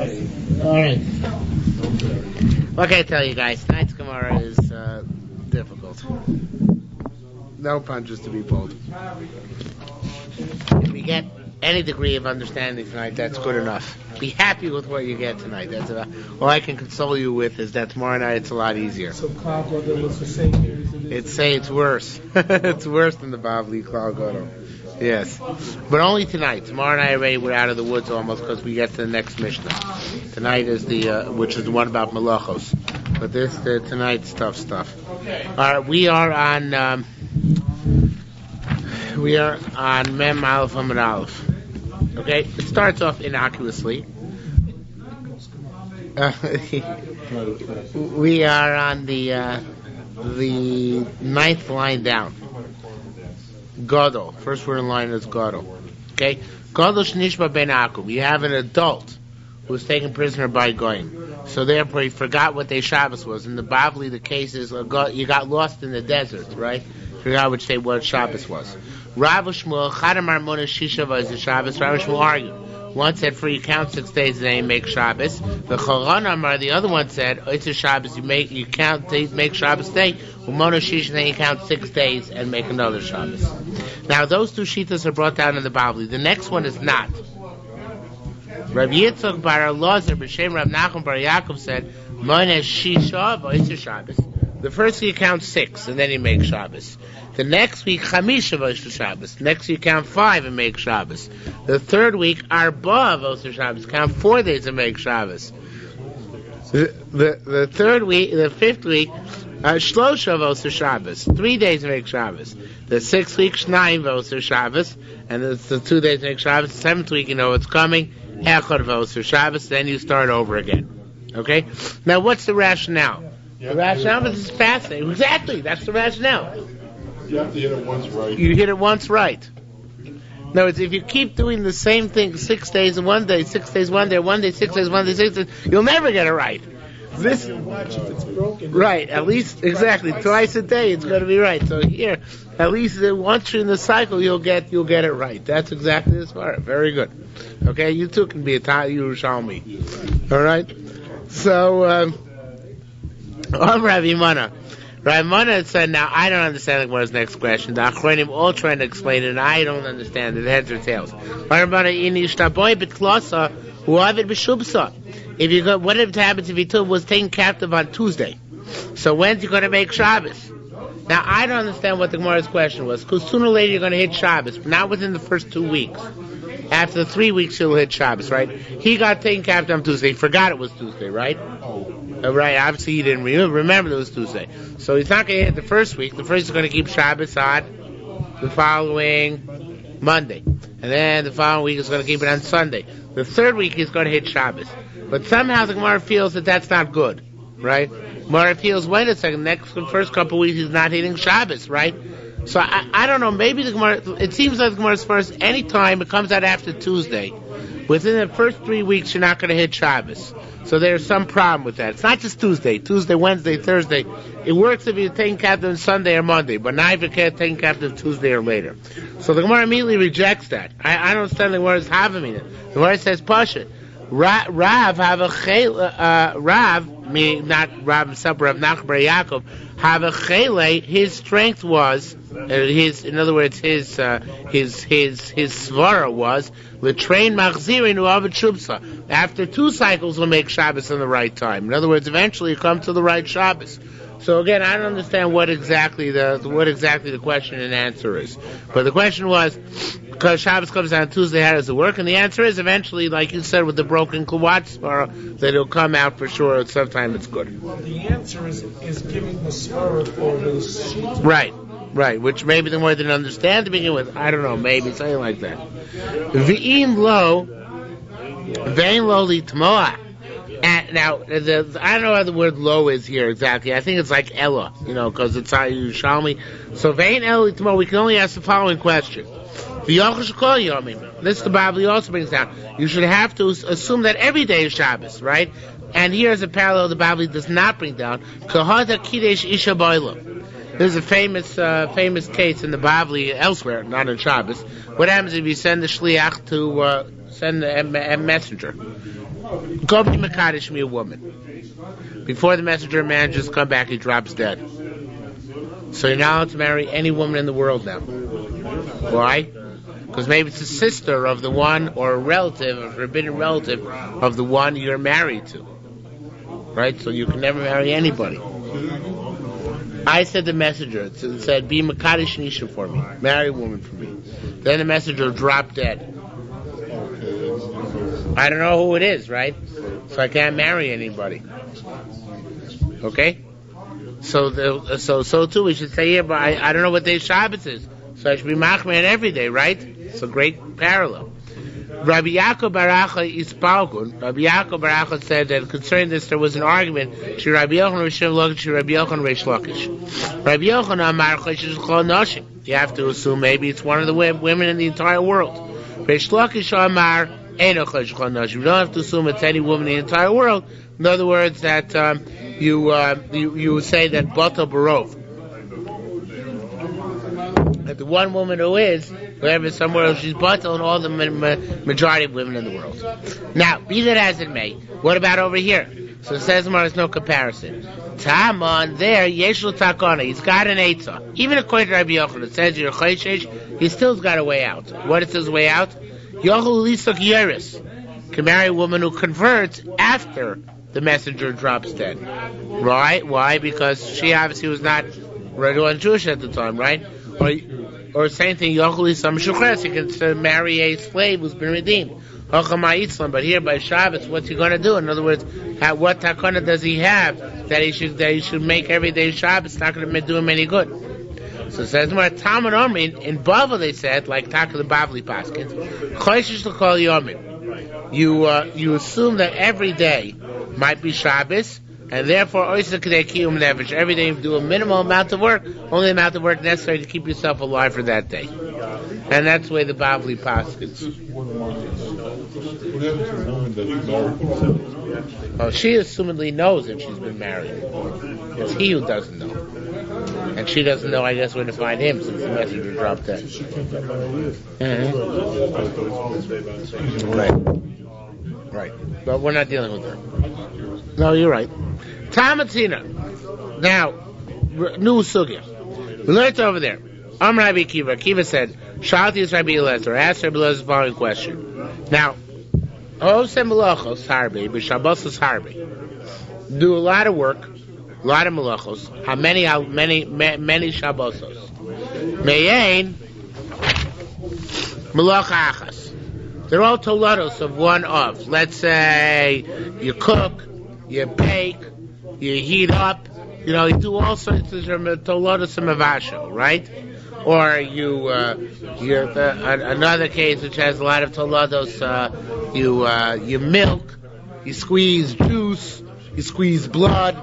All right. What can I tell you guys? Tonight's Gemara is difficult. No punches to be pulled. If we get any degree of understanding tonight, that's good enough. Be happy with what you get tonight. That's about all I can console you with. Is that tomorrow night it's a lot easier. So Klal Gadol was the same here as it is? It's worse. It's worse than the Bavli Klal Gadol. Yes, but only tonight. Tomorrow night already we're out of the woods almost because we get to the next Mishnah. Tonight is which is the one about Malachos. But tonight's tough stuff. All right, we are on Mem Aleph Amud Aleph. Okay, it starts off innocuously. We are on the ninth line down. Gadol. First word in line is Gadol. Okay? Gadol Shnishba Ben Akum. You have an adult who was taken prisoner by Goyim. So therefore he forgot what day Shabbos was. In the Bavli, the case is you got lost in the desert, right? Forgot which day what Shabbos was. Rav Shmuel, Chadam Armona Shisha was the Shabbos. Rav Shmuel argued. One said, for you count 6 days and then you make Shabbos. The Choron Amar, the other one said, it's a Shabbos, you count days, make Shabbos day. Umona Shish, and then you count 6 days and make another Shabbos. Now those two shitas are brought down in the Bavli. The next one is not. Rav Yitzchak bar Elazar b'shem Rav Nachum bar Yaakov said, Mona Shisha, it's a Shabbos. The first you count 6 and then you make Shabbos. The next week, Chamisha v'osher Shabbos. Next you count 5 and make Shabbos. The third week, Arba v'osher Shabbos. Count 4 days and make Shabbos. The third week, the fifth week, Shlosha v'osher Shabbos. 3 days and make Shabbos. The sixth week, Shnayim v'osher Shabbos. And it's the 2 days and make Shabbos. The seventh week, you know what's coming. Echad v'osher Shabbos. Then you start over again. Okay? Now what's the rationale? The rationale is fascinating. Exactly, that's the rationale. You have to hit it once right. You hit it once right. No, it's if you keep doing the same thing 6 days and 1 day, 6 days, 1 day, 1 day, 6 days, 1 day, 6 days, you'll never get it right. This watch if it's broken. Right, at least exactly twice a day it's going to be right. So here, at least once you're in the cycle, you'll get it right. That's exactly the smart. Very good. Okay, you too can be a Yerushalmi. All right. So, Rabbi Mana. Rabbi Mana said, now I don't understand the Gemara's next question. The Achronim all trying to explain it, and I don't understand it. Heads or tails. If you go, what happens if he was taken captive on Tuesday? So when's he going to make Shabbos? Now I don't understand what the Gemara's question was, because sooner or later you're going to hit Shabbos, but not within the first 2 weeks. After the 3 weeks you'll hit Shabbos, right? He got taken captive on Tuesday. He forgot it was Tuesday, right? Right, obviously he didn't remember it was Tuesday. So he's not going to hit the first week. The first is going to keep Shabbos on the following Monday. And then the following week is going to keep it on Sunday. The third week he's going to hit Shabbos. But somehow the Gemara feels that that's not good, right? Gemara feels, wait a second, the first couple of weeks he's not hitting Shabbos, right? So I don't know, maybe the Gemara, it seems like the Gemara's first, any time it comes out after Tuesday, within the first 3 weeks you're not going to hit Shabbos. So there's some problem with that. It's not just Tuesday, Wednesday, Thursday. It works if you're taking captive on Sunday or Monday, but not if you're taking captive Tuesday or later. So the Gemara immediately rejects that. I don't understand the Gemara's havamina. The Gemara says, Pasha, Rav have a Rav, meaning not Rav himself, Rav Nachum bar Yaakov, have a chele. His strength was in other words, his svara was l'train machzirin u'avet shubsa. After 2 cycles, will make Shabbos in the right time. In other words, eventually you come to the right Shabbos. So again, I don't understand what exactly the question and answer is. But the question was, because Shabbos comes on Tuesday, how does it work? And the answer is eventually, like you said, with the broken klawat svara, that it'll come out for sure. Sometime it's good. Well, the answer is giving the svara for those sheets. Right, which maybe the more didn't understand to begin with. I don't know, maybe something like that. V'im lo, vein lo litmoa. And now, I don't know how the word lo is here exactly. I think it's like Ella, because it's how you Yerushalmi. So vein Ella litmoa, we can only ask the following question. This the Bible also brings down. You should have to assume that every day is Shabbos, right? And here's a parallel the Bible does not bring down. Kahada Kidesh Isha Boilam. There's a famous case in the Bavli elsewhere, not in Shabbos. What happens if you send the shliach to send a messenger? Go be Mekadosh me a woman. Before the messenger manages come back, he drops dead. So you're not allowed to marry any woman in the world now. Why? Because maybe it's a sister of the one, or a relative, a forbidden relative of the one you're married to. Right? So you can never marry anybody. I said the messenger, it said, be Mekadosh Nisha for me. Marry a woman for me. Then the messenger dropped dead. I don't know who it is, right? So I can't marry anybody. Okay? So too, we should say here, but I don't know what day Shabbos is. So I should be machmir every day, right? It's a great parallel. Rabbi Yaakov Baracha Ispalgun. Rabbi Yaakov Baracha said that concerning this there was an argument. Rabbi Yochanan Rishon Lakish, Rabbi Yochanan Reish Lakish. Rabbi Yochanan Amar Choshesh Chol Nashim. You have to assume maybe it's one of the women in the entire world. Reish Lakish Amar Eino Choshesh Chol Nashim. You don't have to assume it's any woman in the entire world. In other words, that you say that Bata Barov. That the one woman who is, whoever somewhere else, she's Batal and all the majority of women in the world. Now, be that as it may, what about over here? So it says there's no comparison. Taman, there, Yeshul Takana, he's got an Eitzah. Even according to Rabbi Yochanan, it says you're Choshesh, he still's got a way out. What is his way out? Yochel Lisuk Yeris can marry a woman who converts after the messenger drops dead. Right? Why? Because she obviously was not Jewish at the time, right? Or same thing, Yochel Isam Shuchres, he can marry a slave who's been redeemed. But here by Shabbos, what's he going to do? In other words, what takana does he have that he should make every day Shabbos? It's not going to do him any good. So it says more Talmud Omri in Bava they said, like Taka the Bavli Paskins, Choshesh L'Kol Yomin. You assume that every day might be Shabbos, and therefore Oysa K'dei Kiyum Nefesh. Every day you do a minimal amount of work, only the amount of work necessary to keep yourself alive for that day. And that's the way the Bavli Paskins. What happens to a woman that's married? Well, she assumedly knows if she's been married. It's he who doesn't know. And she doesn't know, I guess, where to find him since the messenger dropped dead. She can't get married. Right. But we're not dealing with her. No, you're right. Tamatina. Now, new sugya. We learned over there. Rabbi Kiva. Kiva said, Shalti is Rabbi Eliezer. Ask Rabbi Eliezer the following question. Now, Osem Melachos Harbi, B'Shabbos Harbi. Do a lot of work, a lot of Melachos. How many Shabbosos? Me'ain Melacha Achas. They're all tolados of one of. Let's say you cook, you bake, you heat up, you do all sorts of tolados and mavasho, right? Or another case which has a lot of tolados, you milk, you squeeze juice, you squeeze blood,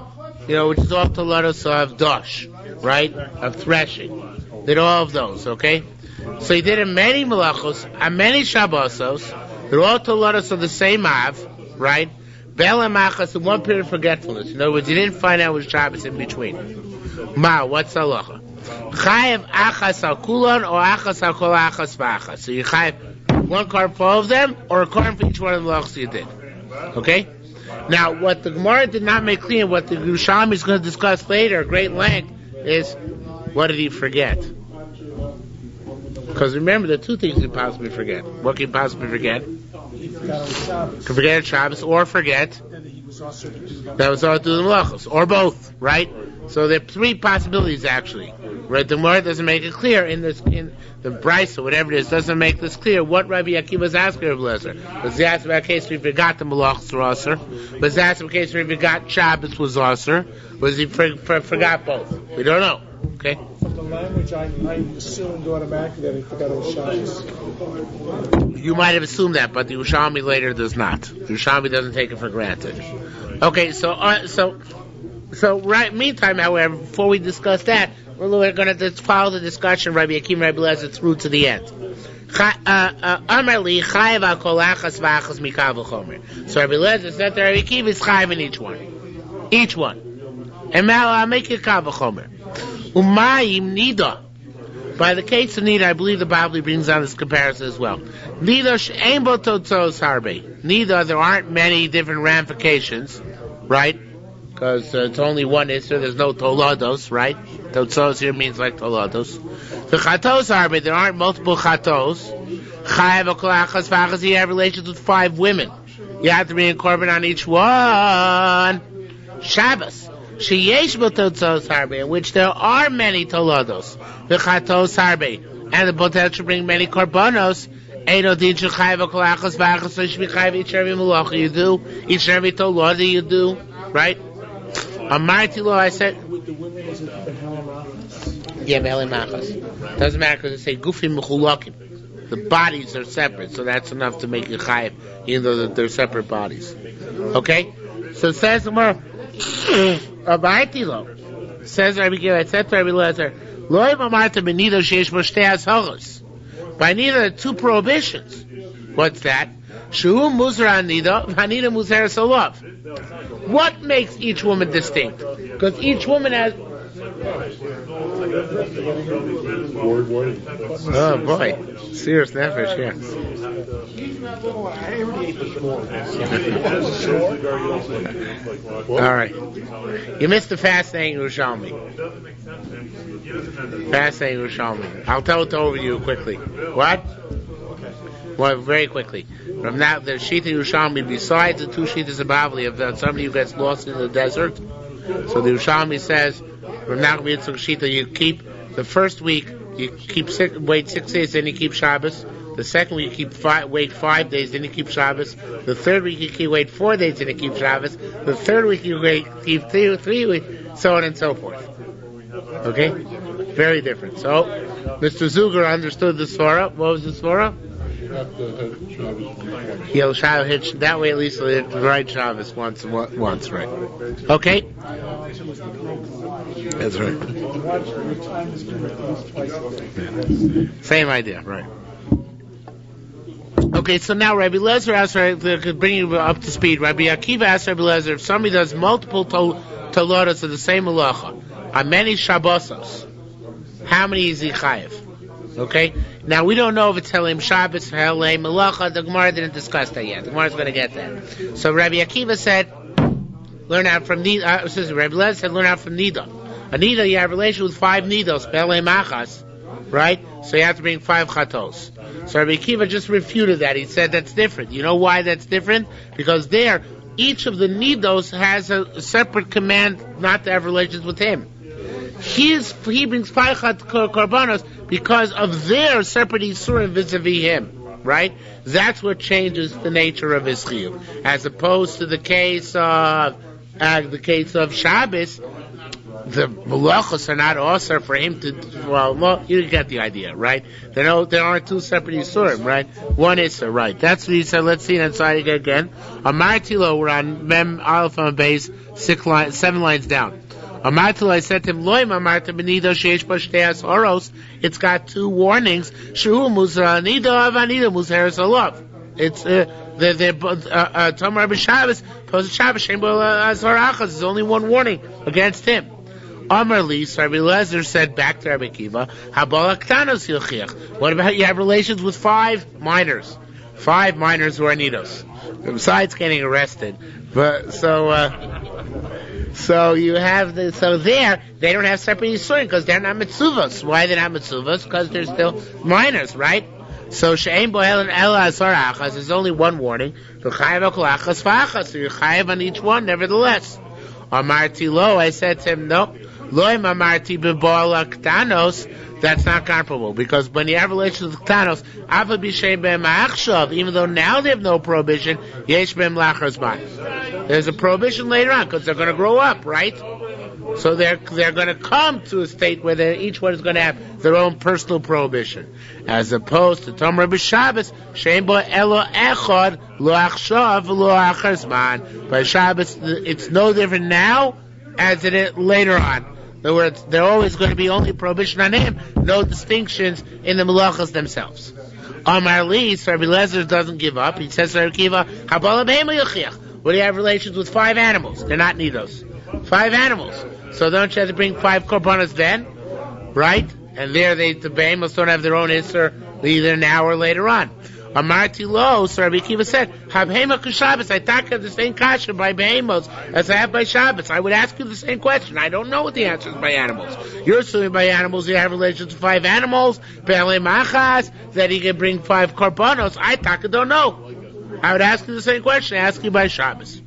which is all tolados of dosh, right? Of threshing. Did all of those, okay? So he did many melachos, many shabbosos. They're all tolados of the same av, right? Bela machas in one period of forgetfulness. In other words, he didn't find out what Shabbos in between. What's halacha? Chayev achas al kulon or achas al kol achas v'achas. So you chayev one carbon for all of them, or a carbon for each one of the melachos you did. Okay? Now, what the Gemara did not make clear, what the Yerushalmi is going to discuss later at great length, is what did he forget? Because remember, there are two things you can possibly forget. What can you possibly forget? You can forget Shabbos, or forget that was all to the melachos, or both, right? So there are three possibilities actually. Right? The Gemara doesn't make it clear in the Bryce or whatever it is, doesn't make this clear what Rabbi Akiva was asking Rabbi Eliezer. Was he asking about a case where he forgot the melachos were aser? Was he asking about a case where he forgot Shabbos was aser? Was he forgot both? We don't know. Okay. From the language, I assumed automatically that he forgot it was Shabbos. You might have assumed that, but the Yerushalmi later does not. The Yerushalmi doesn't take it for granted. Okay, so right. Meantime, however, before we discuss that, we're going to follow the discussion of Rabbi Akiva and Rabbi Eliezer through to the end. So Rabbi Eliezer said to Rabbi Akiva is chayav in each one. And now I'll make it kav v'chomer. Umayim nida By the case of Nida, I believe the Bible brings down this comparison as well. Nida she'ein bo totzos harbe. Nida, there aren't many different ramifications, right? Because it's only one issue. There's no tolados, right? Totzos here means like tolados. The chatos harbe, there aren't multiple chatos. Chayav okolachas v'achas, you have relations with 5 women. You have to bring a korban on each one. Shabbos. Sheyesh b'totzos harbe, in which there are many tolados. V'chatos harbe, and the potential to bring many korbanos. Eino din shechayav okolachas v'achas, so you should be chayav each and every malacha you do, each and every tolada you do, right? Amarti lo, I said. With the women, is it behalamachas? Yeah, behalamachas. Doesn't matter because they say gufim mechulakim. The bodies are separate, so that's enough to make you chayav, even though they're separate bodies. Okay? So it says Gemara, Amarti lo. Says Rabbi Akiva, said to Rabbi Lezer, lo amarta b'nido sheish bo shtei hashachos. By nido, there are 2 prohibitions. What's that? Shu muzar nido, v'nido muzar salov. What makes each woman distinct? Because each woman has... Oh boy, serious nefesh here. All right, you missed the fascinating Yerushalmi. Fascinating Yerushalmi. I'll tell it over you quickly. What? Well, very quickly. From now, the Shita Yerushalmi, besides the 2 Shitas of Bavli, if somebody who gets lost in the desert, so the Yerushalmi says, from now, Shita, you keep the first week, you keep wait 6 days, then you keep Shabbos. The second week, you wait 5 days, then you keep Shabbos. The third week, you wait 4 days, then you keep Shabbos. The third week, you keep 3 weeks, so on and so forth. Okay? Very different. So, Mr. Zuger understood the Sforah. What was the Sforah? He'll Shabbos, that way at least he'll write Shabbos once, right? Okay? That's right. Same idea, right? Okay, so now Rabbi Lezer asked, to bring you up to speed, Rabbi Akiva asked Rabbi Lezer, if somebody does multiple toladas of the same halacha, on many Shabbosos, how many is he chayiv? Okay? Now, we don't know if it's Helem Shabbos, Helem Malacha. The Gemara didn't discuss that yet. The Gemara's going to get that. So Rabbi Akiva said, learn out from Nida. Rabbi Lezer said, learn out from Nida. A Nida, you have a relation with 5 Nidos, Helem Achas, right? So you have to bring 5 Chatos. So Rabbi Akiva just refuted that. He said that's different. You know why that's different? Because there, each of the Nidos has a separate command not to have relations with him. He brings 5 korbanos because of their separate isurim vis-a-vis him, right? That's what changes the nature of his chiyuv, as opposed to the case of Shabbos. The malachos are not also for him to. Well, you get the idea, right? There aren't 2 separate isurim, right? One issur, right? That's what he said. Let's see it inside again. Amartilo, we're on Mem Aleph on base 7 lines down. Amartilo, I said to him, Loim Amarta b'nido sheish bo shtei hashachos. It's got 2 warnings. Shu muzar nido avanido muzar salov. It's Tomar b'Shabbos post Shabbos shem bo azar achas. There's only 1 warning against him. Amar Li, so Rabbi Lezer said back to Rabbi Akiva, Habal aktanos yilchiach. What about you have relations with 5 minors? 5 minors who are nidos. Besides getting arrested. But so you have there they don't have separate yisurim because they're not mitzuvos. Why they're not mitzuvos? Because they're still minors, right? So she'ein bohel and ela asar achas. There's only 1 warning. So chayav kol achas v'achas. So you're chayav on each one, nevertheless. Amarti lo, I said to him, no. Loim amarti b'boal aktanos. That's not comparable because when you have relations with ktanos, ava b'shem be'em ha'achshav, even though now they have no prohibition, yesh be'em lachar zman. There's a prohibition later on because they're going to grow up, right? So they're going to come to a state where each one is going to have their own personal prohibition, as opposed to Tomar b'Shabbos, she'en bo elo echad lo achshav lo achar zman. By Shabbos, it's no different now as it is later on. In other words, they're always going to be only prohibition on him, no distinctions in the malachas themselves. Amar Li, so Rabbi Lezer doesn't give up. He says to Rabbi Akiva, Habala b'hem yochiach. What do you have relations with 5 animals? They're not nidos. 5 animals. So don't you have to bring 5 korbanos then? Right? And there the behemoths don't have their own Isser either now or later on. Amarti lo, so Rabbi Akiva said, Habhema Shabbos, I talk of the same kasha by behemoths as I have by Shabbos. I would ask you the same question. I don't know what the answer is by animals. You're assuming by animals you have relations to 5 animals, Pele Machas, that he can bring 5 korbanos. I don't know. I would ask you the same question. I ask you by Shabbos.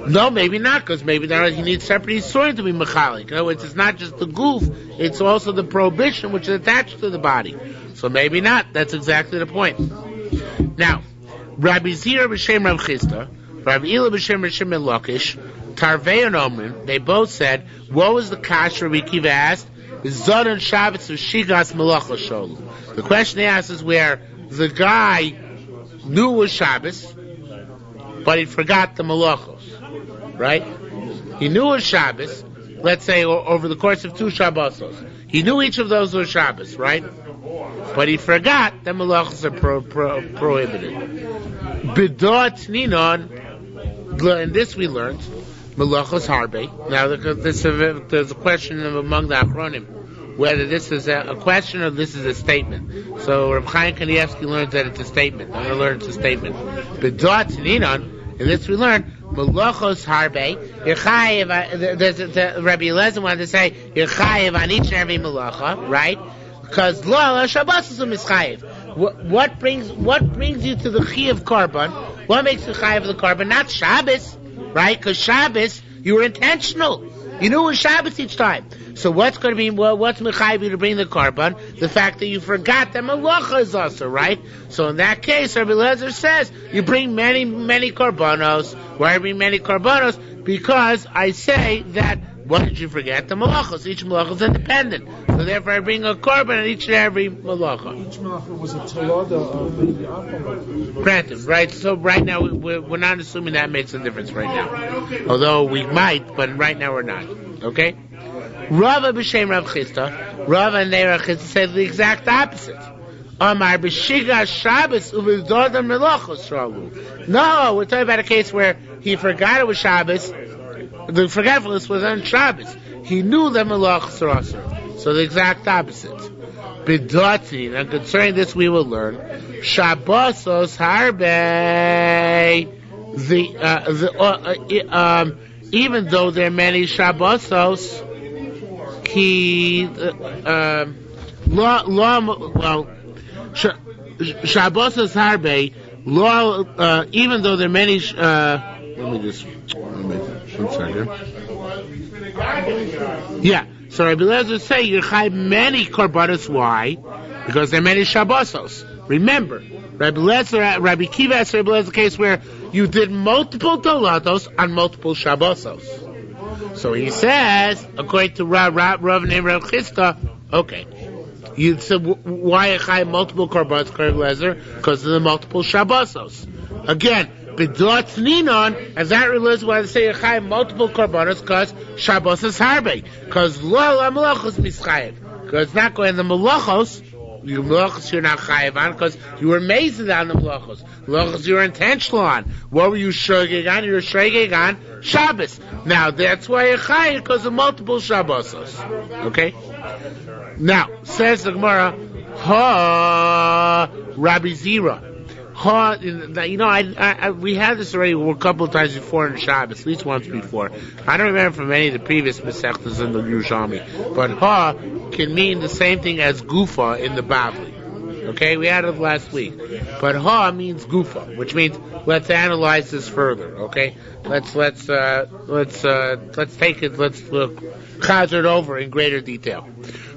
No, maybe not, because maybe he needs separate Yisurim to be mechalik. In other words, it's not just the goof, it's also the prohibition which is attached to the body. So maybe not. That's exactly the point. Now, Rabbi Zira b'shem Rav Chisda, Rabbi Ila b'shem Shimon Lakish, Tarvei and Omrim, they both said, what was the kash Rabbi Akiva asked? Zod and Shabbos of Shigas Malacha Sholu. The question they asked is where the guy knew it was Shabbos, but he forgot the malachos, right? He knew it was Shabbos, let's say over the course of 2 Shabbosos. He knew each of those was Shabbos, right? But he forgot that malachos are prohibited. Bidot Ninon, and this we learned, malachos harbe. Now there's a question among the Achronim, whether this is a question or this is a statement. So Reb Chaim Kanievsky learns that it's a statement. I'm going to learn it's a statement. Bidot Ninon, and this we learn, malachos harbe. Rabbi Eliezer wanted to say, you're chayiv on each and every malacha, right? Because lo Shabbos is a mischayiv. What brings you to the chi of korban? What makes you chayiv of the korban? Not Shabbos, right? Because Shabbos, you were intentional. You knew it was Shabbos each time. So what's going to be, what's mechayiv you to bring the korban? The fact that you forgot that malacha is also, right? So in that case, Rabbi Eliezer says, you bring many, many korbanos. Why I bring many korbanos? Because I say that, what did you forget? The malachos. Each malacha is independent. So therefore I bring a korban on each and every malacha. Each malacha was a tolada of the Apple. Granted, right? So right now, we're not assuming that makes a difference right now. Although we might, but right now we're not. Okay? Rava b'shem Rav Chisda, Rava and Rav Chisda said the exact opposite. Amar b'shiga Shabbos u'v'dodam melachos shalu. No, we're talking about a case where he forgot it was Shabbos. The forgetfulness was on Shabbos. He knew that melachos are also. So the exact opposite. B'doti, and concerning this we will learn. Shabbosos harbe. Even though there are many Shabbosos, Shabbosos harbe, even though there are many, let me just, one second. Yeah, so Rabbi Eliezer say, you're chayv many korbanos, why? Because there are many Shabbosos. Remember, Rabbi Akiva asked Rabbi Eliezer a case where you did multiple tolados on multiple Shabbosos. So he says, according to Rav named Rav Chisda, okay. You said, why a chai multiple korbanos, Rabbi Eliezer? Because of the multiple Shabbosos. Again, b'dot ninon, and that Rabbi Eliezer wanted to say a chai multiple korbanos because Shabbos is harbe. Because lo malachos mischayev. Because it's not going to the malachos. You malachos you're not chayev on because you were amazed on the malachos. Malachos you were intentional on. What were you shogeg on? You were shogeg on Shabbos. Now that's why you're chayev because of multiple Shabbosos. Okay. Now says the Gemara, ha Rabbi Zira. Ha, you know, we had this already a couple of times before in Shabbos, at least once before. I don't remember from any of the previous Masechtas in the Yerushalmi. But ha can mean the same thing as gufa in the Bavli. Okay, we had it last week. But ha means gufa, which means let's analyze this further. Okay, let's take it. Let's chazer it over in greater detail.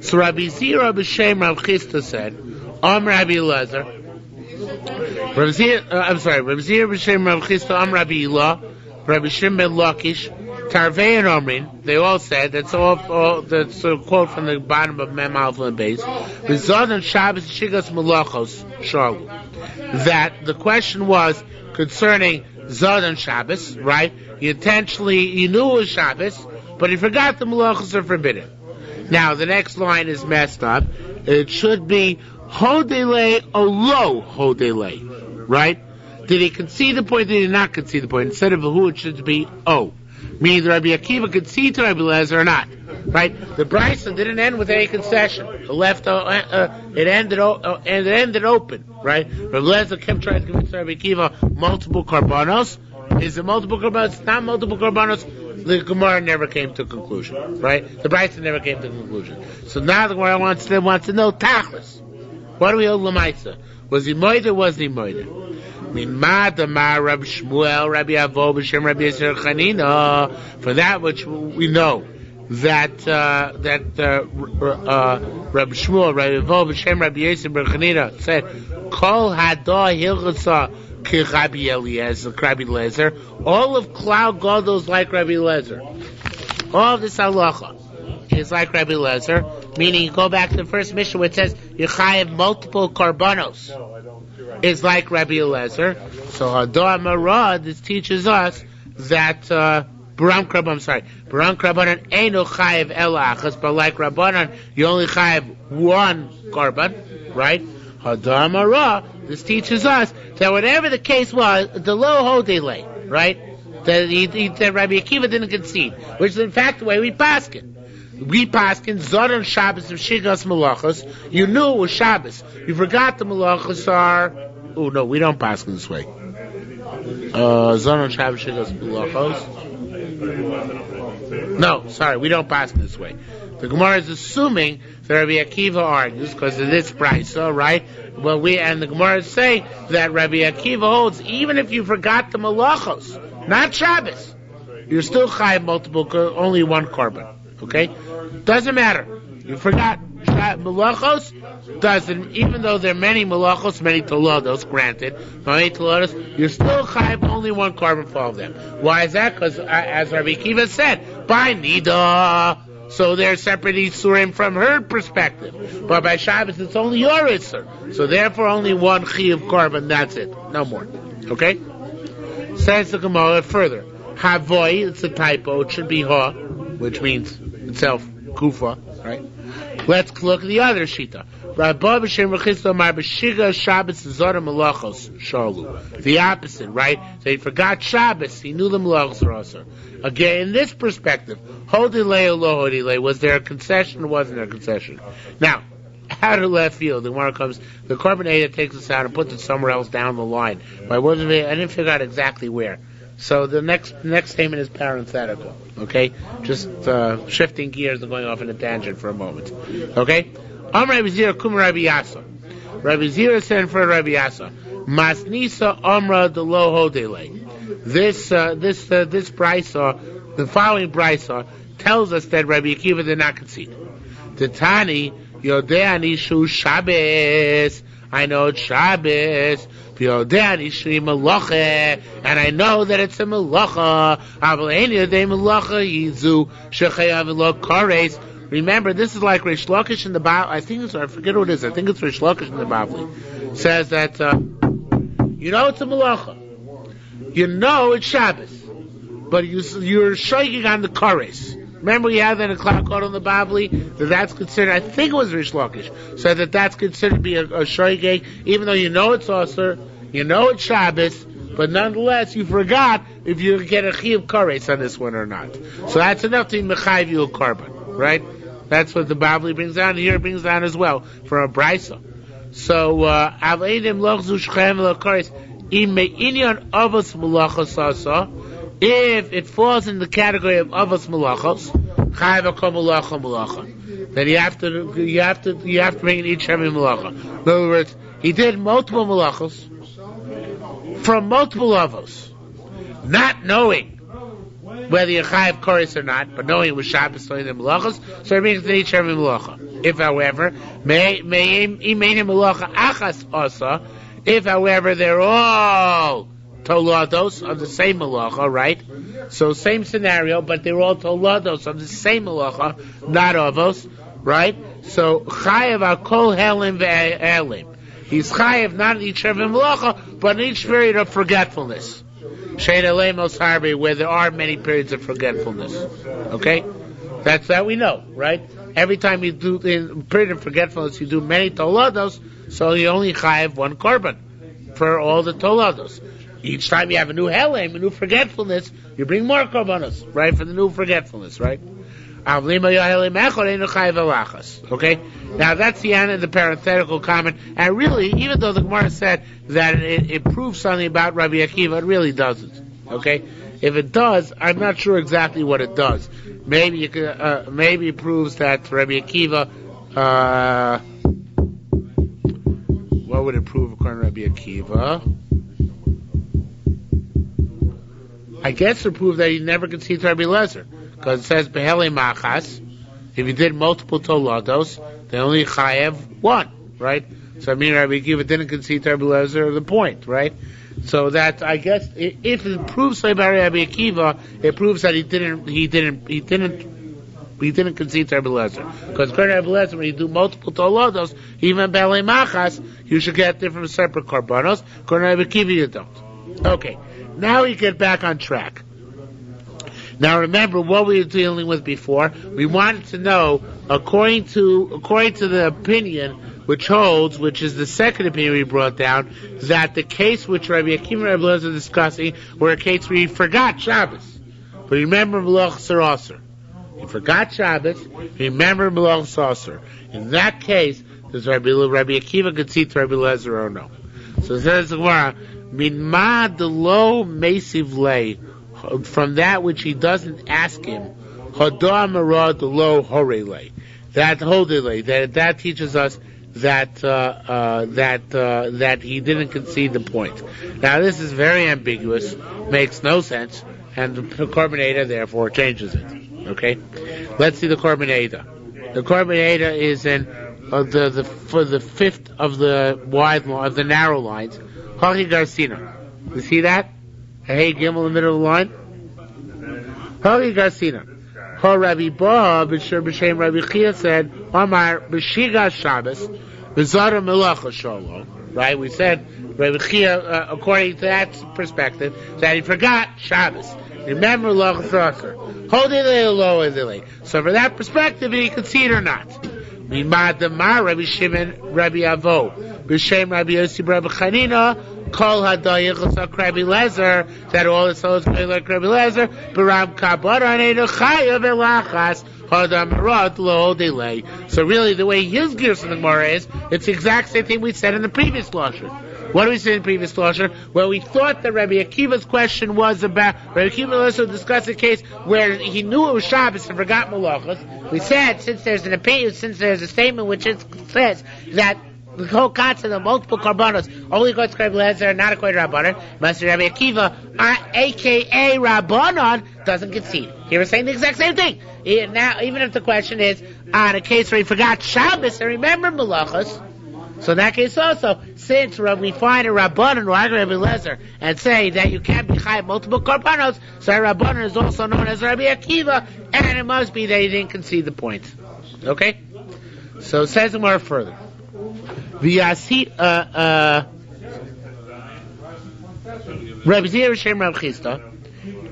So Rabbi Zira b'shem Rav Chisda said, Rabbi Eliezer. Rabbi Zira b'shem Rav Chisda, Rabbi Ilah, Rabbi Shimon Lakish, Tarvei and Omrin. They all said that's all. That's a quote from the bottom of Mem Alpha and Beis. V'zod and Shabbos shigas malachos shalu. That the question was concerning Zod and Shabbos, right? You knew it was Shabbos, but he forgot the malachos are forbidden. Now the next line is messed up. It should be hodele or lo hodele, right? Did he concede the point? Did he not concede the point? Instead of who, it should be o. Meaning Rabbi Akiva concede to Rabbi Eliezer or not. Right? The Brisa didn't end with any concession. It left. It ended open. Right? Rabbi Lezer kept trying to convince Rabbi Akiva multiple korbanos. Is it multiple korbanos? It's not multiple korbanos. The Gemara never came to a conclusion. Right? The Brisa never came to a conclusion. So now the Gemara wants to know Tachlis. What do we hold Lamaisa? Was he moed or wasn't he moed? Min Madamar Rabbi Shmuel, Rabbi Avo, B'Shem Rabbi Yisrael Chanina. For that which we know that Rabbi Shmuel, Rabbi Avo, B'Shem Rabbi Yisrael Chanina said, Kol Hadah Hilchasa Ki Rabbi Eliezer. All of Klal Gadol is like Rabbi Eliezer. All of this halacha is like Rabbi Eliezer. Meaning, you go back to the first mission where it says Yechayev multiple korbanos. It's like Rabbi Eliezer. So Hadah Marah, this teaches us that Baram Krabanan Eino Chayev El Achas, but like Rabbanan, you only chayev one korban, right? Hadah Marah, this teaches us that whatever the case was, the low hodele, right? That Rabbi Akiva didn't concede, which is in fact the way we paskin. We paskin Zod Shabbos of Shigas Malachos. You knew it was Shabbos. You forgot the Malachos are. Oh no, we don't paskin this way. Zod Shabbos Shigas Malachos. No, sorry, we don't paskin this way. The Gemara is assuming that Rabbi Akiva argues because of this brisa, right? Well, the Gemara is saying that Rabbi Akiva holds even if you forgot the Malachos, not Shabbos, you're still chayav multiple, only one korban. Okay? Doesn't matter. You forgot malachos, doesn't, even though there are many malachos, many tolados, granted, many tolados, you're still chayav only one korban for all of them. Why is that? Because, as Rabbi Akiva said, by nida, so they're separate isurim from her perspective. But by Shabbos, it's only your isur. So therefore, only one chiyuv korban, that's it. No more. Okay? Says the Gemara further. Havoy, it's a typo, it should be ha, which means itself kufa, right? Let's look at the other shita. The opposite, right? So he forgot Shabbos, he knew the malachos were also. Again, in this perspective, hodilei or lo hodilei, was there a concession or wasn't there a concession? Now, out of left field, the Gemara comes, the korban Eidah takes us out and puts it somewhere else down the line. I didn't figure out exactly where. So the next statement is parenthetical, okay? Just shifting gears and going off in a tangent for a moment, okay? Rabbi Zira kum Rabbi Yasa. Rabbi Zira said for Rabbi Yasa, Masnisa Amra de lo hodele. This brisa, the following brisa, tells us that Rabbi Akiva did not concede. The Tani Yodea Nishu Shabbos. I know it's Shabbos. And I know that it's a melacha. Remember, this is like Rish Lakish in the Bavli. I forget what it is. I think it's Rish Lakish in the Bavli. Says that you know it's a melacha. You know it's Shabbos, but you're shaking on the kares. Remember we had that in Klal Gadol on the Bavli, that's considered, I think it was Rish Lakish, said that's considered to be a shoygeg, even though you know it's Osir, you know it's Shabbos, but nonetheless you forgot if you get a chiyuv kares on this one or not. So that's enough to be mechayiv you a korban, right? That's what the Bavli brings down, and here it brings down as well, from a brisa. So, aveidim lochzu shchem lo kares, im me'inyan avos malachos asa, if it falls in the category of avos malachos, chayav akol malacha, then you have to bring in each every malacha. In other words, he did multiple malachos from multiple avos, not knowing whether you chayav koris or not, but knowing it was Shabbos knowing the malachos, so it brings in each every malacha. If, however, may malacha achas asa, if, however, they're all tolados of the same malacha, right? So same scenario, but they're all tolados of the same malacha, not avos, right? So chayav akol helim ve'elim. He's chayav not in each every malacha, but in each period of forgetfulness. Shein elemos harbi, where there are many periods of forgetfulness. Okay, that's that we know, right? Every time you do in period of forgetfulness, you do many tolados, so you only chayav one korban for all the tolados. Each time you have a new helem, a new forgetfulness, you bring more korbanos, right, for the new forgetfulness, right? Okay? Now that's the end of the parenthetical comment, and really, even though the Gemara said that it proves something about Rabbi Akiva, it really doesn't. Okay? If it does, I'm not sure exactly what it does. Maybe maybe it proves that Rabbi Akiva, what would it prove according to Rabbi Akiva? I guess it proves that he never conceded to Rabbi Lezer, because it says Behele Machas. If you did multiple Tolados, they only chayev one, right? So I mean, Rabbi Akiva didn't concede to Rabbi Lezer the point, right? So that, I guess, if it proves something about Rabbi Akiva, it proves that he didn't concede to Rabbi Lezer. Because according to Rabbi Lezer, when you do multiple Tolados, even Behele Machas, you should get different separate korbanos. According to Rabbi Akiva, you don't. Okay. Now we get back on track. Now remember what we were dealing with before. We wanted to know, according to the opinion which is the second opinion we brought down, that the case which Rabbi Akiva and Rabbi Lezer are discussing were a case where he forgot Shabbos. But remember Melachos Aser. He forgot Shabbos, remember Melachos Aser. In that case, does Rabbi Akiva concede to Rabbi Lezer or no? So it says the Gemara, Min ma de lo mesiv lei, from that which he doesn't ask him, Hadar marad de lo hore lei. That teaches us that he didn't concede the point. Now this is very ambiguous, makes no sense, and the Korban Eidah therefore changes it. Okay, let's see the Korban Eidah. The Korban Eidah is in for the fifth of the wide of the narrow lines. Hachi Garsina. You see that? Hey, Gimel in the middle of the line. Hachi Garsina. Ha Rabbi Ba b'Shur b'Shem Rabbi Chia said, Amar b'Shigas Shabbos b'Zara Melacha Shalom. Right? We said Rabbi Chia, according to that perspective, that he forgot Shabbos. Remember Melachos Aser. So from that perspective, he conceded or not. Mimad Damar Rabbi Shimon Rabbi Avo b'Shem Rabbi Yossi Rabbi Chanina Kol Hadayich Rabbi Lezer, that all the souls are like Rabbi Lezer, Baram Kabara Neinu Chayav Elachas Hadam Rad Lo Delay. So really, the way his gears in the Gemara is, it's the exact same thing we said in the previous Lashon. What did we say in the previous Lashon? Well, we thought that Rabbi Akiva's question was about Rabbi Akiva also discussed a case where he knew it was Shabbos and forgot Melachos. We said, since there's a statement which says that the whole concept of multiple korbanos only goes to Rabbi Lezer, not according to Rabbanon. Master Rabbi Akiva, aka Rabbanon, doesn't concede. He was saying the exact same thing. Now, even if the question is on a case where he forgot Shabbos and remembered Melachos, so in that case also, since we find a Rabbanon like Rabbi Lezer and say that you can't be chayav multiple korbanos, so Rabbanon is also known as Rabbi Akiva, and it must be that he didn't concede the point. Okay? So it says more further. Rabbi Zir B'Shem Rav Chisda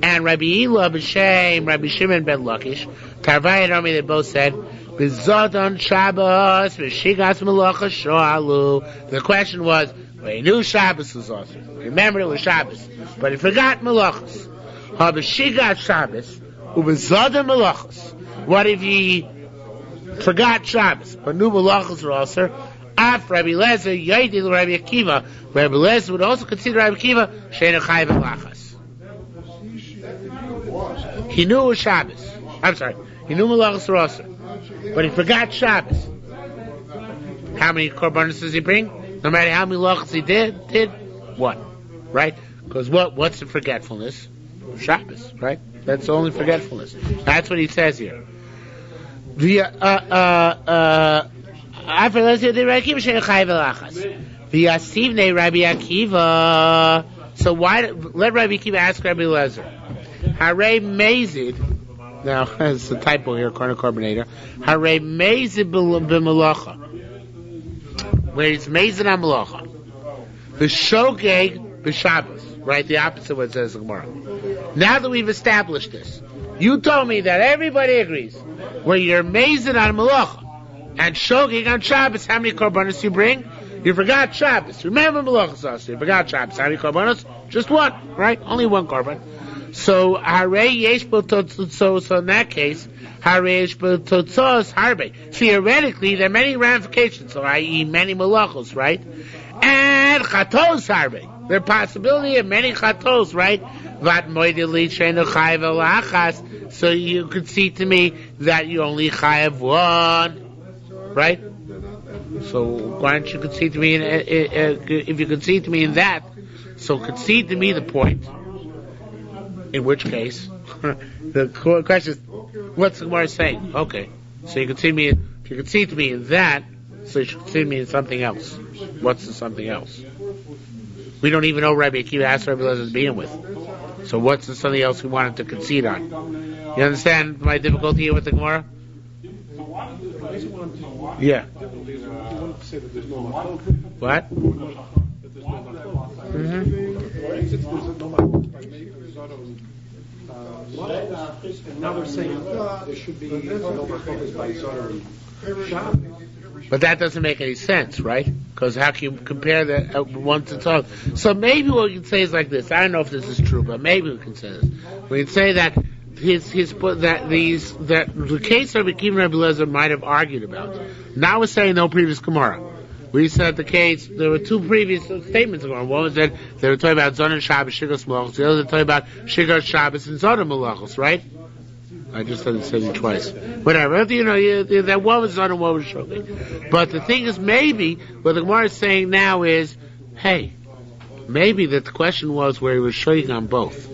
and Rabbi Ila B'Shem Rabbi Shimon ben Lakish, Tarvai and Rami, they both said, B'Zadon Shabbos V'Shigas Melachos Shoalu. The question was, well, he knew Shabbos was awesome. Remember it was Shabbos, but he forgot Melachos. Ha B'Shigas Shabbos U'B'Zadon Melachos. What if he forgot Shabbos, but knew Melachos were also? Af Rabbi Lezer Yaidil Rabbi Akiva. Rabbi Lezer would also consider Rabbi Akiva Sheinu Chayav Elachas. He knew it was Shabbos. I'm sorry. He knew Melachos were also, but he forgot Shabbos. How many korbanos does he bring? No matter how many melachos he did one, right? Because what's the forgetfulness? Shabbos, right? That's the only forgetfulness. That's what he says here. After let's do Rabbi Akiva Sheinu Chayav Elachas. V'yasivnei Rabbi Akiva. So why let Rabbi Akiva ask Rabbi Lezer? Harei Mezid. Now there's a typo here, according to Korban Eidah. Harei Mezid b'melacha. Where it's Mezid on melacha. V'shogeg b'Shabbos. Right, the opposite of what it says in Gemara. Now that we've established this, you told me that everybody agrees where you're Mezid on melacha and shogeg on Shabbos. How many korbanos you bring? You forgot Shabbos. Remember Melachos Aser. You forgot Shabbos. How many korbanos? Just one, right? Only one korban. So Hare Yesh Bo Totzos, so in that case, Hare Yesh Bo Totzos Harbe. Theoretically, there are many ramifications, so i.e. many malachos, right? And Chatos Harbe. There are possibility of many Chatos, right? Vat Moideli Shenu Chayav Elachas. So you could see to me that you only Chayav one, right? So why don't you concede to me if you concede to me in that, so concede to me the point. In which case, the question is, what's the Gemara saying? Okay, so you concede me. If you concede to me in that, so you should concede to me in something else. What's the something else? We don't even know Rabbi Akiva asked Rabbi Elazar to begin with. So what's the something else we wanted to concede on? You understand my difficulty here with the Gemara? Yeah. What? Now they're saying there should be no focus by Zohar. But that doesn't make any sense, right? Because how can you compare the one to the other? So maybe what we can say is like this. I don't know if this is true, but maybe we can say this. We can say that the case of Rabbi Akiva and Rabbi Elazar might have argued about. Now we're saying no previous Gemara. We said the case, there were two previous statements of Gemara. One was that they were talking about Zon and Shabbos, Shigas Malachos. The other was talking about Shigas Shabbos and Zon and Malachos, right? I just said it twice. Whatever. You know, that one was Zon and one was Shogeg. But the thing is, maybe, what the Gemara is saying now is, hey, maybe that the question was where he was Shogeg on both.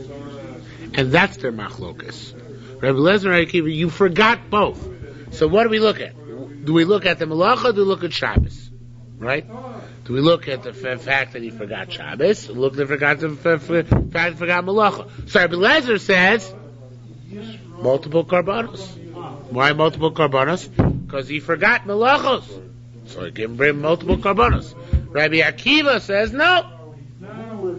And that's their machlokas. Rabbi Elazar and Rabbi Akiva, you forgot both. So what do we look at? Do we look at the Malacha or do we look at Shabbos? Right? Do we look at the fact that he forgot Shabbos? Or look at the fact that he forgot Malacha? So Rabbi Elazar says, multiple karbanos. Why multiple karbanos? Because he forgot Malachos. So he can bring multiple karbanos. Rabbi Akiva says, no.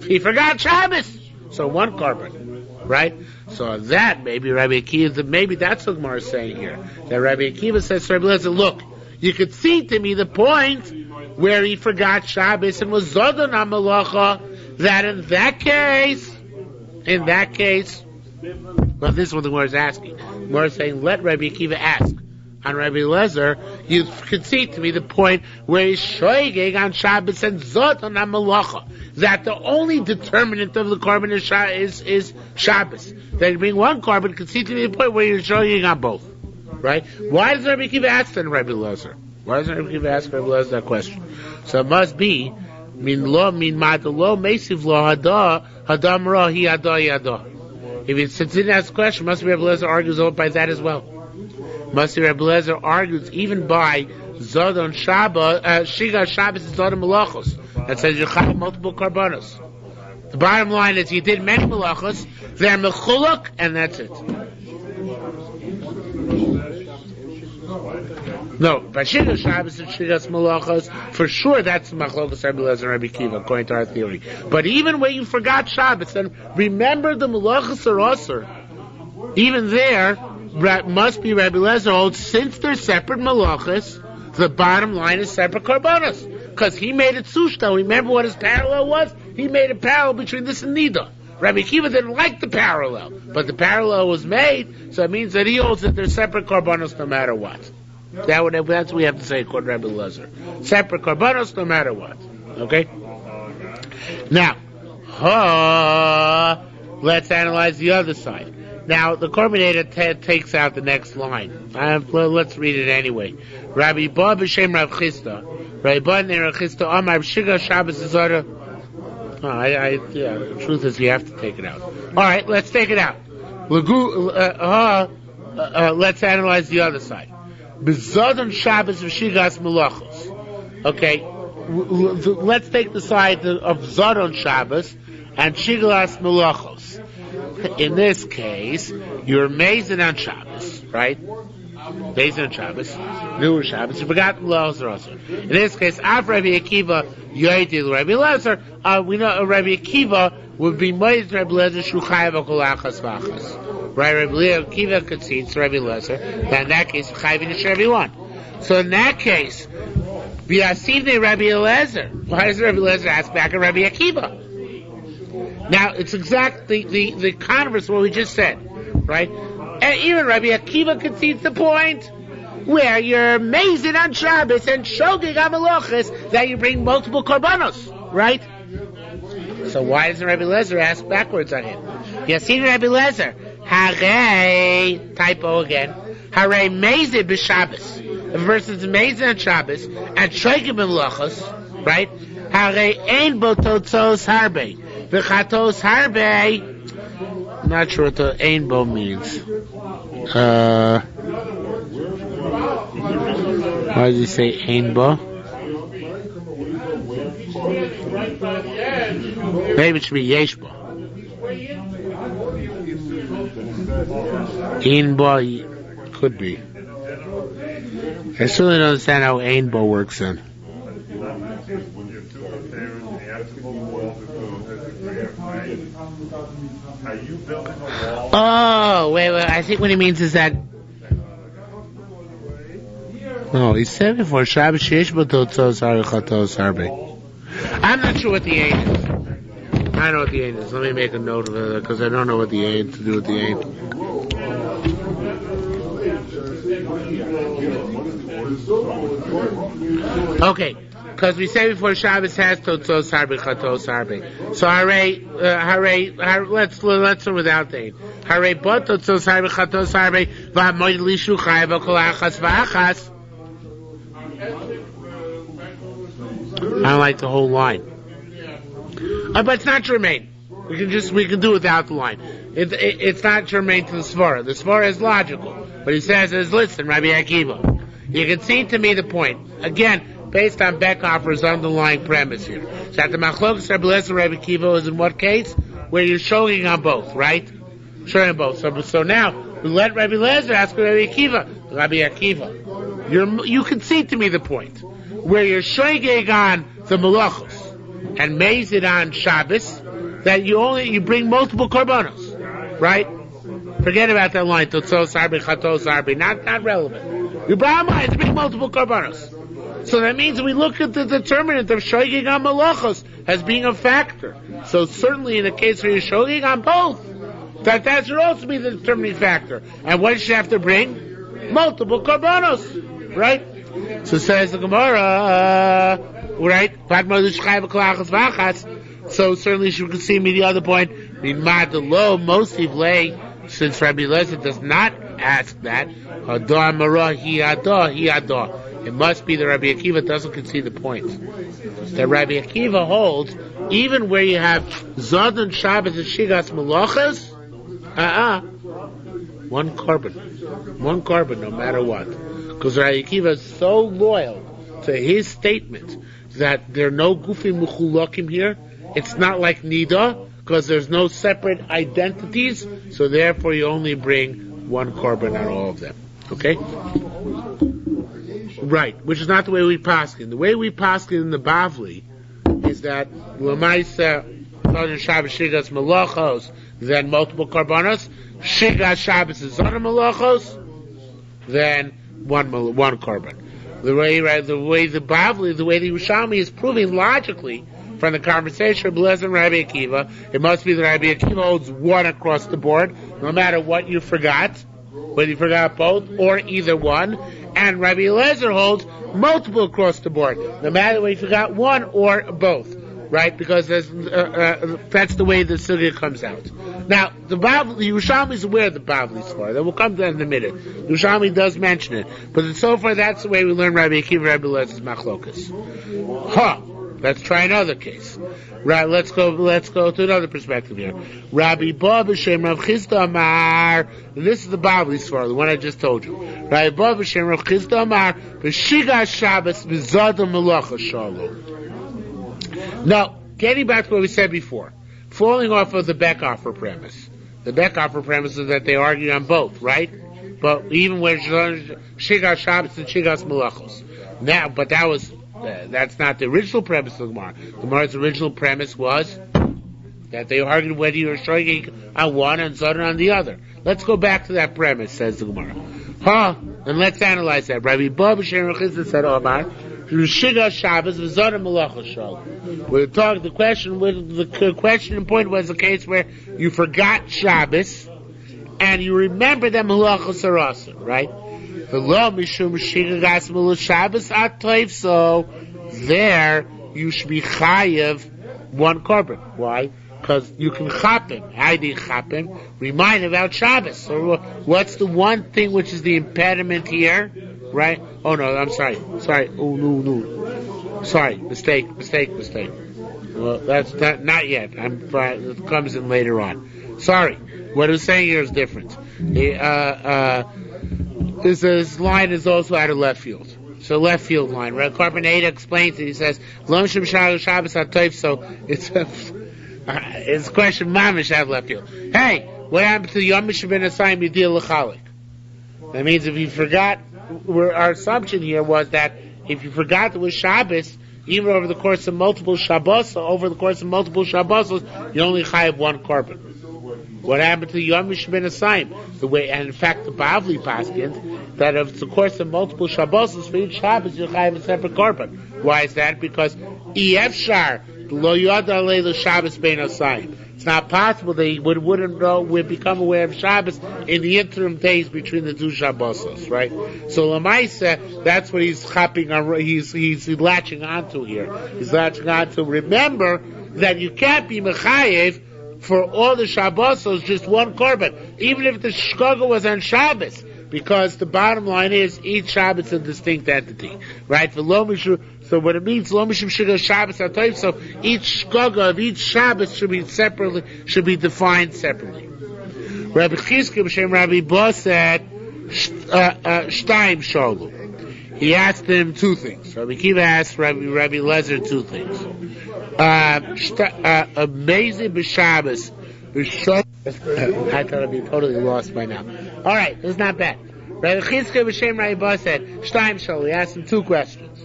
He forgot Shabbos. So one karban. Right? So that, maybe Rabbi Akiva, maybe that's what Gemara is saying here. That Rabbi Akiva says to Rabbi Elazar, look, you could see to me the point where he forgot Shabbos and was Zodon HaMalacha, that in that case, well, this is what the Gemara is asking. The Gemara is saying, let Rabbi Akiva ask. On Rabbi Elazar, you could see to me the point where he's shoygeg on Shabbos and Zodon HaMalacha, that the only determinant of the carbon is Shabbos. That you bring one carbon, could see to me the point where you're shoygeg on both. Right? Why does Rabbi Akiva ask then Rabbi Elazar? Why doesn't Rabbi Akiva ask Rabbi Elazar that question? So it must be min mad lo mesiv lo hadam ra hi hada. If it's since he didn't ask the question, must be Rabbi Elazar argues by that as well. Must be Rabbi Elazar argues even by Zodon Shabbos, Shiga Shabbos and Zodon Malachos. That says you have multiple karbanos. The bottom line is you did many malachos, they're mechulak, and that's it. No, by Shigas Shabbos and Shigas Malachos, for sure that's the Machlokas Rabbi Elazar and Rabbi Akiva, according to our theory. But even when you forgot Shabbos, and remember the Malachos are also, even there, must be Rabbi Elazar holds, since they're separate Malachos, the bottom line is separate Karbanos. Because he made it Sushta. Remember what his parallel was? He made a parallel between this and Nida. Rabbi Akiva didn't like the parallel, but the parallel was made, so it means that he holds that they're separate Karbanos no matter what. That's what we have to say according to Rabbi Elazar. Separate karbanos no matter what. Okay? Now, let's analyze the other side. Now, the Korban takes out the next line. Let's read it anyway. Rabbi Ba b'shem Rav Chisda. Rabbi Ba and Rav Chisda Amar Shiga Shabbos Zara. The truth is you have to take it out. Alright, let's take it out. Let's analyze the other side. B'Zodon Shabbos v'Shigas Malachos. Okay, let's take the side of Zodon Shabbos and Shigas Malachos. In this case, you're amazing on Shabbos, right? Amazing on Shabbos, new Shabbos. You forgot Malachos also. In this case, after Rabbi Akiva, Yoedil Rabbi Elazar, we know Rabbi Akiva would be Moed Rabbi Elazar Shuchayev Akolachas Vachas. Right, Rabbi Akiva concedes to Rabbi Elazar, and in that case, Chayvin is everyone. So in that case, V'yasivne Rabbi Elazar. Why does Rabbi Elazar ask back at Rabbi Akiva? Now, it's exactly the converse of what we just said, right? And even Rabbi Akiva concedes the point where you're amazing on Shabbos and shogig on Malachos that you bring multiple korbanos, right? So why doesn't Rabbi Lezer ask backwards on him? Yasin Rabbi Lezer, Hare, typo again, Hare mezid b'Shabbos. The verse is amazing on Shabbos and shogig on Malachos, right? Hare ein bo totzos harbe. V'chatos harbe. I'm not sure what the ein bo means. Why does he say ein bo? Maybe it should be yesh bo. Ein bo could be. I certainly don't understand how ein bo works then. Oh, wait, I think what he means is that. No, he said before Shabbos sheyesh bo totzos harichatos harbe. I'm not sure what the ain is. I know what the ain is. Let me make a note of it because I don't know what the ain to do with the ain. Okay. Because we say before Shabbos has totzos harbe chatos harbe. So hare, let's start without the ain. Hare bot totzos harbe chatos harbe v'hamoed lishu chayav kol achas v'achas. I don't like the whole line. But it's not germane. We can do without the line. It's not germane to the Svara. The Svara is logical. What he says is, listen, Rabbi Akiva, you can see to me the point. Again, based on Beckhofer's underlying premise here. So that the Machlokes Rabbi Lezer and Rabbi Akiva is in what case? Where you're showing on both, right? Showing on both. So now, we let Rabbi Lezer ask Rabbi Akiva. Rabbi Akiva, you can see to me the point. Where you're shogeg on the malachos and mezid on Shabbos, that you bring multiple korbanos, right? Forget about that line. Totzos harbe, chatos harbe, not relevant. Your Brahma is to bring multiple korbanos. So that means we look at the determinant of shogeg on malachos as being a factor. So certainly in the case where you're shogeg on both, that should also be the determining factor. And what does you have to bring? Multiple korbanos, right? So says the Gemara, right? So certainly she can see me the other point. Since Rabbi Lezer does not ask that, it must be that Rabbi Akiva doesn't concede the point. That Rabbi Akiva holds, even where you have Zod Shabbos and Shigas Malachas, one carbon, no matter what. Because Rabbi Akiva is so loyal to his statement that there are no gufim muchulakim here. It's not like Nida, because there's no separate identities, so therefore you only bring one korban on all of them. Okay? Right, which is not the way we paskin. The way we paskin in the Bavli is that L'maisa, Shabbos, Shigas, Malachos, then multiple korbanos. Shigas, Shabbos, is Zona Malachos, then one korban. The way the Bavli, the way the Yerushalmi is proving logically from the conversation of Lezer and Rabbi Akiva, it must be that Rabbi Akiva holds one across the board, no matter what you forgot, whether you forgot both or either one, and Rabbi Lezer holds multiple across the board, no matter whether you forgot one or both, right? Because that's the way the sugya comes out. Now, the Yerushalmi is aware of the Bavli's for. Then we'll come to that in a minute. Yerushalmi does mention it, but so far that's the way we learn Rabbi Akiva, Rabbi Lezer's machlokas. Let's try another case. Right, let's go to another perspective here. Rabbi Ba b'shem Rav Chisda Amar. This is the Bavli's for, the one I just told you. Rabbi Ba b'shem Rav Chisda Amar b'shigas Shabbos b'zada melacha shalom. Now, getting back to what we said before, falling off of the Beckhofer premise. The Beckhofer premise is that they argue on both, right? But even when Shigas Shabbos and Shigas Malachos. Now, but that's not the original premise of the Gemara. The Gemara's original premise was that they argued whether you were shogeg on one and Zodan on the other. Let's go back to that premise, says the Gemara. And let's analyze that. Rabbi Ba b'shem Rav Chisda said, Omar, Shiga Shabbos v'zona malacha shal. We're talking. The question and point was the case where you forgot Shabbos and you remember that malachos are awesome, right? V'lo mishum shiga gas malach Shabbos atoif. So there you should be chayev one korban. Why? Because you can chapim. How do you chapim? Remind about Shabbos. So what's the one thing which is the impediment here? Right? Oh no, I'm sorry. Oh no. Sorry, mistake. Well, that's not yet. It comes in later on. Sorry. What I'm saying here is different. This line is also out of left field. So left field line. Right? Carpenada explains it. He says, "Lom Shem Shabbos HaToif." So it's a question. Mamish have left field. Hey, what happened to the Yom Shabbat Asayim Yedil L'Chalik? That means if you forgot. Our assumption here was that if you forgot it was Shabbos, even over the course of multiple Shabbos, you only chayav one korban. What happened to Yom Shabbat Asayim? The way, and in fact, the Bavli paskins that if it's the course of multiple Shabbos, for each Shabbos you chayav a separate korban. Why is that? Because Efshar lo yada alei Shabbos bein Asayim. It's not possible that he wouldn't know, would become aware of Shabbos in the interim days between the two Shabbosos, right? So Lamaisa, that's what he's hopping on, he's latching onto here. He's latching onto, remember that you can't be Mechayev for all the Shabbosos, just one korban, even if the Shkoga was on Shabbos, because the bottom line is each Shabbos is a distinct entity, right? So what it means, Lo Mishum Shiga Shabbos HaToif, so each Shkoga of each Shabbos should be defined separately. Rabbi Chizkiah B'Shem Rabbi Bo said, Shtaim Sholu. He asked him two things. Rabbi Kiva asked Rabbi Lezer two things. Amazing b'Shabbos. I thought I'd be totally lost by now. All right, this is not bad. Rabbi Chizkiah B'Shem Rabbi Bo said, Shtaim Sholu. He asked him two questions.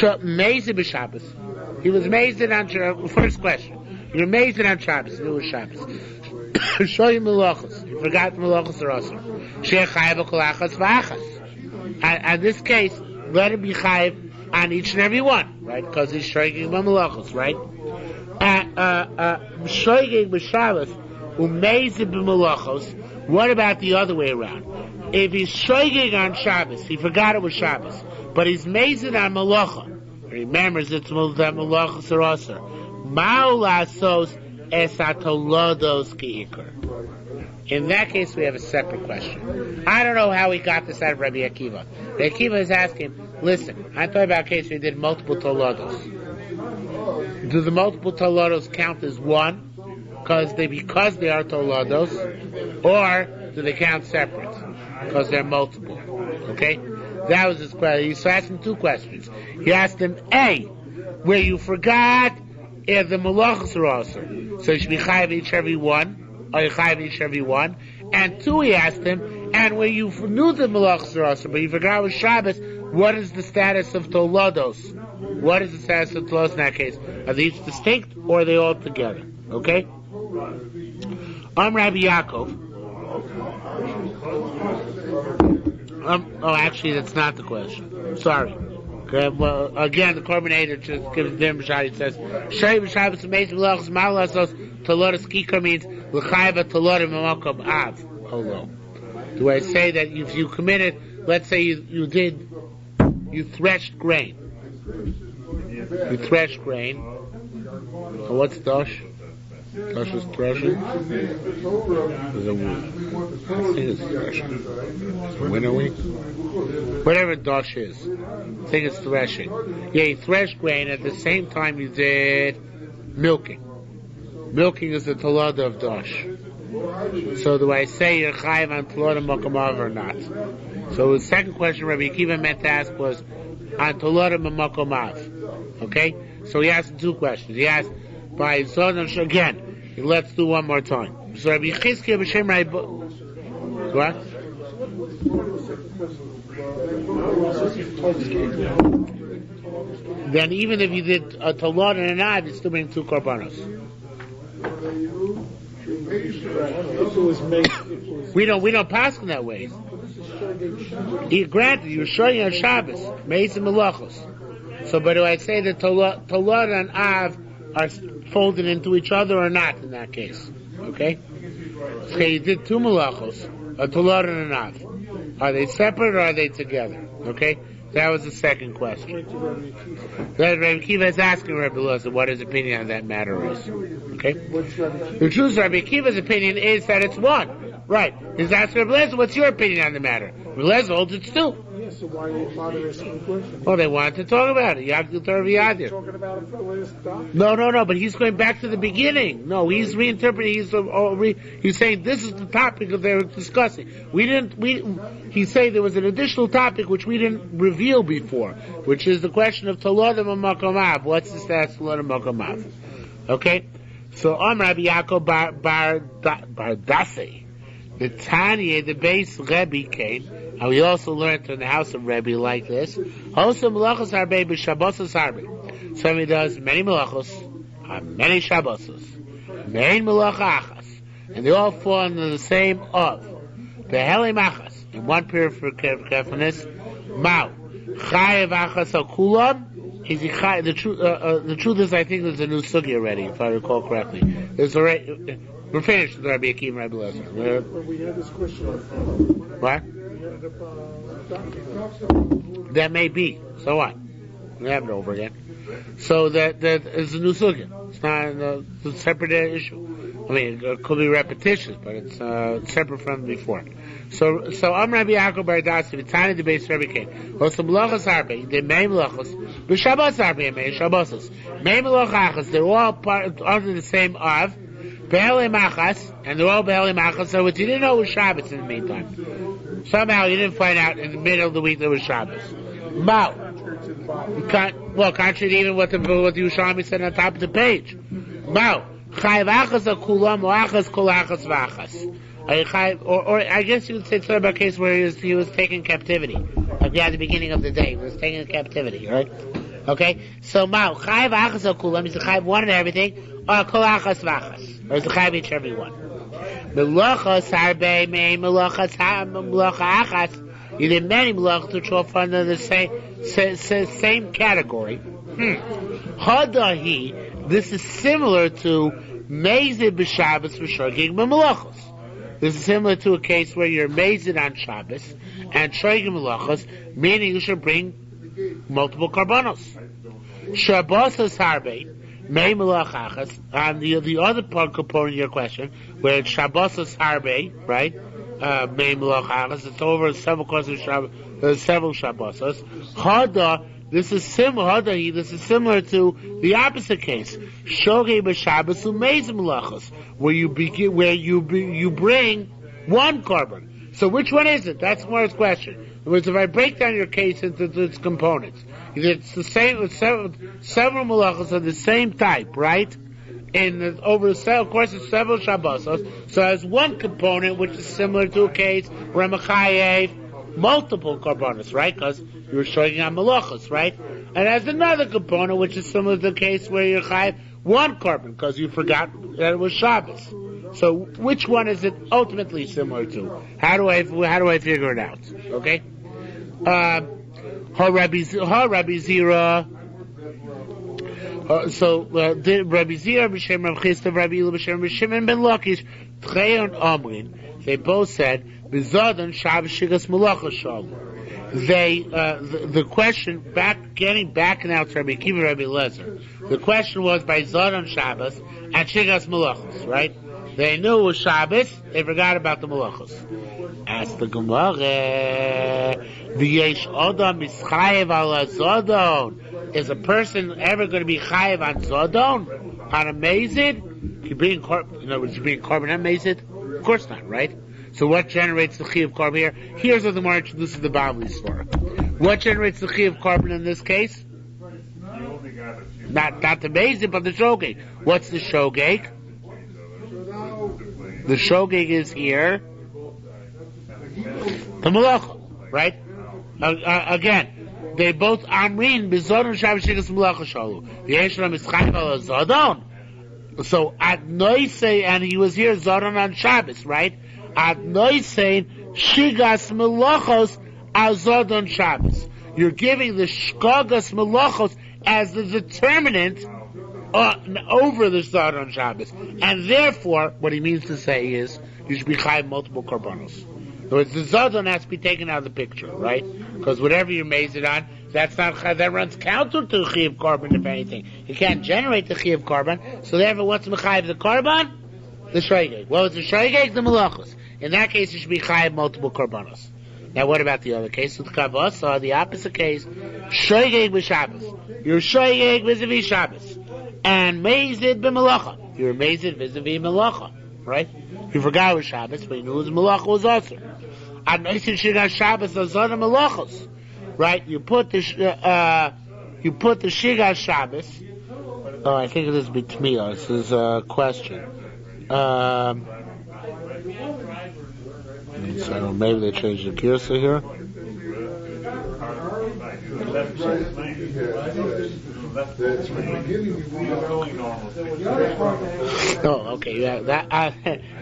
Amazing b'Shabbos. He was amazed on Shabbos. First question. You're amazed on Shabbos. It was Shabbos. Show you melachos. You forgot the melachos are also. Sheikh chayav kolachas v'achas. In this case, let him be chayav on each and every one, right? Because he's shogeg b'melachos, right? Shogeg b'Shabbos, umezid b'melachos. What about the other way around? If he's shogeg on Shabbos, he forgot it was Shabbos, but he's mazid on malacha. Remembers that malachos are also. Ma'ulasos esatolodos ki'ikar. In that case, we have a separate question. I don't know how he got this out of Rabbi Akiva. Rabbi Akiva is asking, listen, I'm talking about a case where he did multiple tolodos. Do the multiple tolodos count as one? Because they are tolodos? Or do they count separate? Because they're multiple. Okay? That was his question. He's asking two questions. He asked him, A, where you forgot if the malachos are also. So you should be chayav each every one. Or you chayav each every one. And two, he asked him, and where you knew the malachos are also, but you forgot it was Shabbos, what is the status of tolodos? What is the status of tolodos in that case? Are they each distinct or are they all together? Okay? Rabbi Yaakov. Actually, that's not the question. Sorry. Okay, well, again, the coordinator just gives them a shot. He says, "Shei b'Shabbos amazing melachos malasos tolodos kikar means l'chayva tolodim mamakom av." Hello. Do I say that if you committed, let's say you threshed grain. You threshed grain. So what's dosh? Dosh is threshing. I think it's threshing. Winnowing. Whatever dosh is. I think it's threshing. Yeah, you threshed grain at the same time you did milking. Milking is the tolada of dosh. So do I say you're chayiv on tolada makamav or not? So the second question Rabbi Akiva meant to ask was on tolada makamav. Okay? So he asked two questions. He asked by Zon again. Let's do one more time. So Rabbi Chizkiah B'Shem Rabbi what? Then even if you did a talad and an ad, it's still bring two korbanos. We don't pass in that way. Granted, you were showing on Shabbos, made some melachos. So, but do I say that Tolad and Av are folded into each other or not in that case? Okay? Okay, you did two malachos, a Tolad and an Av. Are they separate or are they together? Okay? That was the second question. That Rabbi Akiva is asking Rabbi Elazar what his opinion on that matter is. Okay? The truth of Rabbi Akiva's opinion is that it's one. Right. He's asking Rabbi Elazar, what's your opinion on the matter? Rabbi Elazar holds it's two. Yeah, so why did father asking the question? Well, they wanted to talk about it. Talking about it for the last time? No, but he's going back to the beginning. No, he's reinterpreting, he's saying this is the topic that they were discussing. He's saying there was an additional topic which we didn't reveal before, which is the question of Tolodim and Makomav. What's the status of Tolodim and Makomav? Okay? So, Rabbi Yaakov Bar Dasi, the Tanya, the base Rebbe came, and we also learned in the house of Rebbe like this. Also, Malachos Harbe b'Shabbos Harbe. Somebody does many Malachos, many Shabbos, main Malacha Achas, and they all fall under the same of the Heli Machas. In one period for carefulness, Mao Chayev Achas Akulam. The truth is, I think there's a new sugi already, if I recall correctly. We're finished with Rabbi Akiva and Rabbi Elazar. We had this question. What? That may be. So what? We have it over again. So that is a new sugya. It's not a separate issue. I mean, it could be repetitious, but it's separate from before. So Am Rabbi Yaakov Bar Dasi, V'tani the base Rabbi Kane. Also Melachos Harbe, the Mei Melachos, B'Shabbos Harbe, Mei Shabbosos, Mei Melachachas. They're all under the same of Be'elei Machas, and they're all Be'elei Machas. So what you didn't know was Shabbos in the meantime. Somehow you didn't find out in the middle of the week there was Shabbos. Mao. Contrary to even what the Yerushalmi said on top of the page. Mao. Chayiv achas akulam achas kol achas v'achas. Or I guess you would say it's about a case where he was taken in captivity. Like at the beginning of the day, he was taken in captivity, right? Okay? So Mao. Chayiv achas akulam, he's a chayiv one and everything, or kol achas v'achas. Or is the chayiv each every one? Melachos harbe mei melachas melacha achas. You did many melachos which all fall under the same category. Hadahi. This is similar to mezid b'Shabbos v'shogeg b'melachos. This is similar to a case where you're mezid on Shabbos and shogeg b'melachos, meaning you should bring multiple karbanos. Shabbos harbe. May melachachas, and the other component of your question, where it's Shabbos Harbe, right? May melachachas, it's over several courses of several Shabbosos. Hada, this is similar to the opposite case. Shogeg b'Shabbos u'meiz melachos, where you bring one korban. So which one is it? That's more his question. In other words, if I break down your case into its components, it's the same with several malachos of the same type, right? Over the course of several Shabbosos, so as one component which is similar to a case where Mechayev multiple korbanos, right? Because you were showing on malachos, right? And as another component which is similar to the case where you're chayev one korban because you forgot that it was Shabbos. So which one is it ultimately similar to? How do I figure it out? Okay. Rabbi Zira. Did Rabbi Zira b'shem Rav Chisda, Rabbi Ila b'shem Shimon ben Lakish, Tcheon Omrin. They both said b'Zadon Shabbos Shigas Malacha Shalom. The question getting back now to Rabbi Akiva, Rabbi Elazar. The question was by Zadon Shabbos and Shigas Malachos, right? They knew it was Shabbos, they forgot about the Malachos. Ask the Gemara, V'yesh Odom Mischayev ala Zadon. Is a person ever going to be chayev on Zadon? On a mazid? You being korban, in other words, you being korban on mazid? Of course not, right? So what generates the chi of korban here? Here's what the Gemara introduces the Bavli Svar. What generates the chi of korban in this case? Not the mazid, but the shogeg. What's the shogeg? The shogeg is here. The malacha, right? Again, they both amrin b'zodon Shabbos shigas malacha shalu. The Yerushalmi is chayiv ala Zadon. So at noisei, and he was here Zadon on Shabbos, right? At noisei shigas malachos al Zadon Shabbos. You're giving the shkagas melachos as the determinant over the start on Shabbos. And therefore, what he means to say is, you should be chayav multiple korbanos. In other words, the Zadon has to be taken out of the picture, right? Because whatever you're mazed on, that runs counter to chiyav korban, if anything. You can't generate the chiyav korban, so therefore what's mechayiv the korban? The shoygeg. Well, it's the shoygeg, the malachos. In that case, you should be chayav multiple korbanos. Now, what about the other case? With kavos, or the opposite case, shoygeg b'Shabbos. You're shoygeg vis-a-vis Shabbos. And mazed b'malacha. You're mazed vis-a-vis malacha, right? You forgot it was Shabbos, but you knew the malacha was also. And Noisin Shigas Shabbos azana malachos, right? You put the Shigas Shabbos. Oh, I think it is B'Tmiya. This is a question. So maybe they changed the Girsa here. Oh, okay. Yeah, that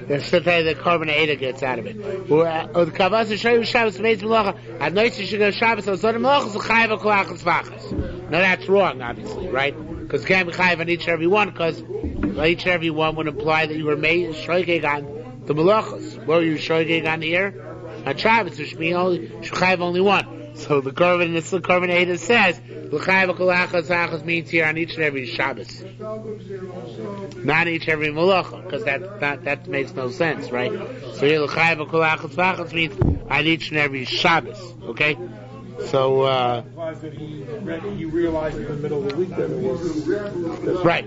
that's the thing the korban Eidah gets out of it. The Kavaz is Shoyim Shabbos made Melacha. At night you should go Shabbos on Zodim Melachos and Chayav Kolachas Vachas. Now that's wrong, obviously, right? Because can't be Chayav on each and every one. Because each and every one would imply that you were made Shoygeg on the Melachos. What were you Shoygeg on here? On Shabbos, there should be Chayav only one. So the korban Eidah says l'chayav kolachas achas means here on each and every Shabbos, not each and every malacha, because that makes no sense, right? So here l'chayav kolachas achas means on each and every Shabbos. Okay, so he realized in the middle of the week that it was right.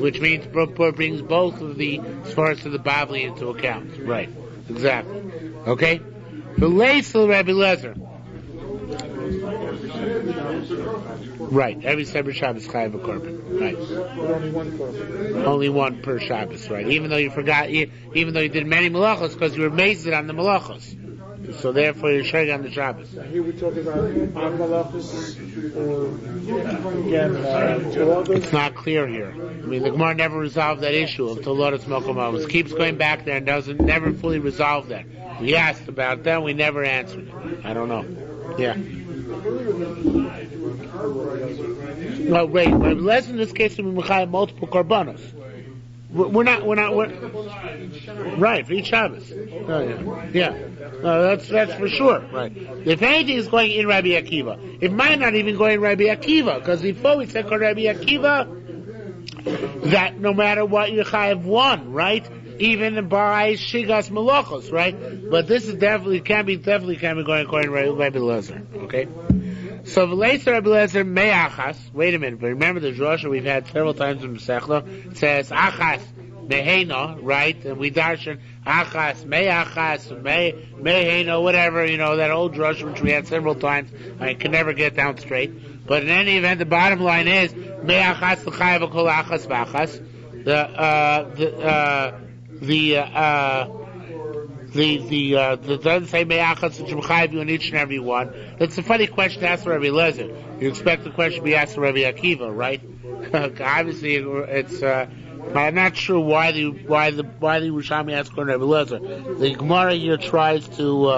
Which means brings both of the sources of the Bavli into account. Right, exactly. Okay, the Leisel Rabbi Lezer. Right, every separate Shabbos chayav a korban. Right, only one korban. Only one per Shabbos. Right, even though you forgot, even though you did many malachos, because you were mazed on the malachos, so therefore you're showing on the Shabbos. Here we're talking about on malachos, or again, it's not clear here. I mean, the Gemara never resolved that issue until Lotus Mokom keeps going back there and never fully resolve that. We asked about that, we never answered it. I don't know. Yeah. Well, wait. Let's in this case we mechayev multiple korbanos. We're not. Right for each Shabbos. Yeah. That's for sure. Right. If anything is going in Rabbi Akiva, it might not even go in Rabbi Akiva, because before we said Rabbi Akiva that no matter what you chayev one, right? Even by Shigas Malachos, right? But this is definitely can be going according to Rabbi Lezer. Okay? So later Rabbi Lezer me'achas. Wait a minute, but remember the drasha we've had several times in Masechta. It says achas meheina, right? And we darshan achas me'achas meheina, whatever, that old drasha which we had several times. I can never get down straight. But in any event, the bottom line is me'achas l'chayav kol achas v'achas. The doesn't say me'achas and shemchayiv you on each and every one. That's a funny question to ask Rabbi Lezer. You expect the question to be asked to Rabbi Akiva, right? Obviously, it's. I'm not sure why the Yerushalmi asked Rabbi Lezer. The Gemara here tries to.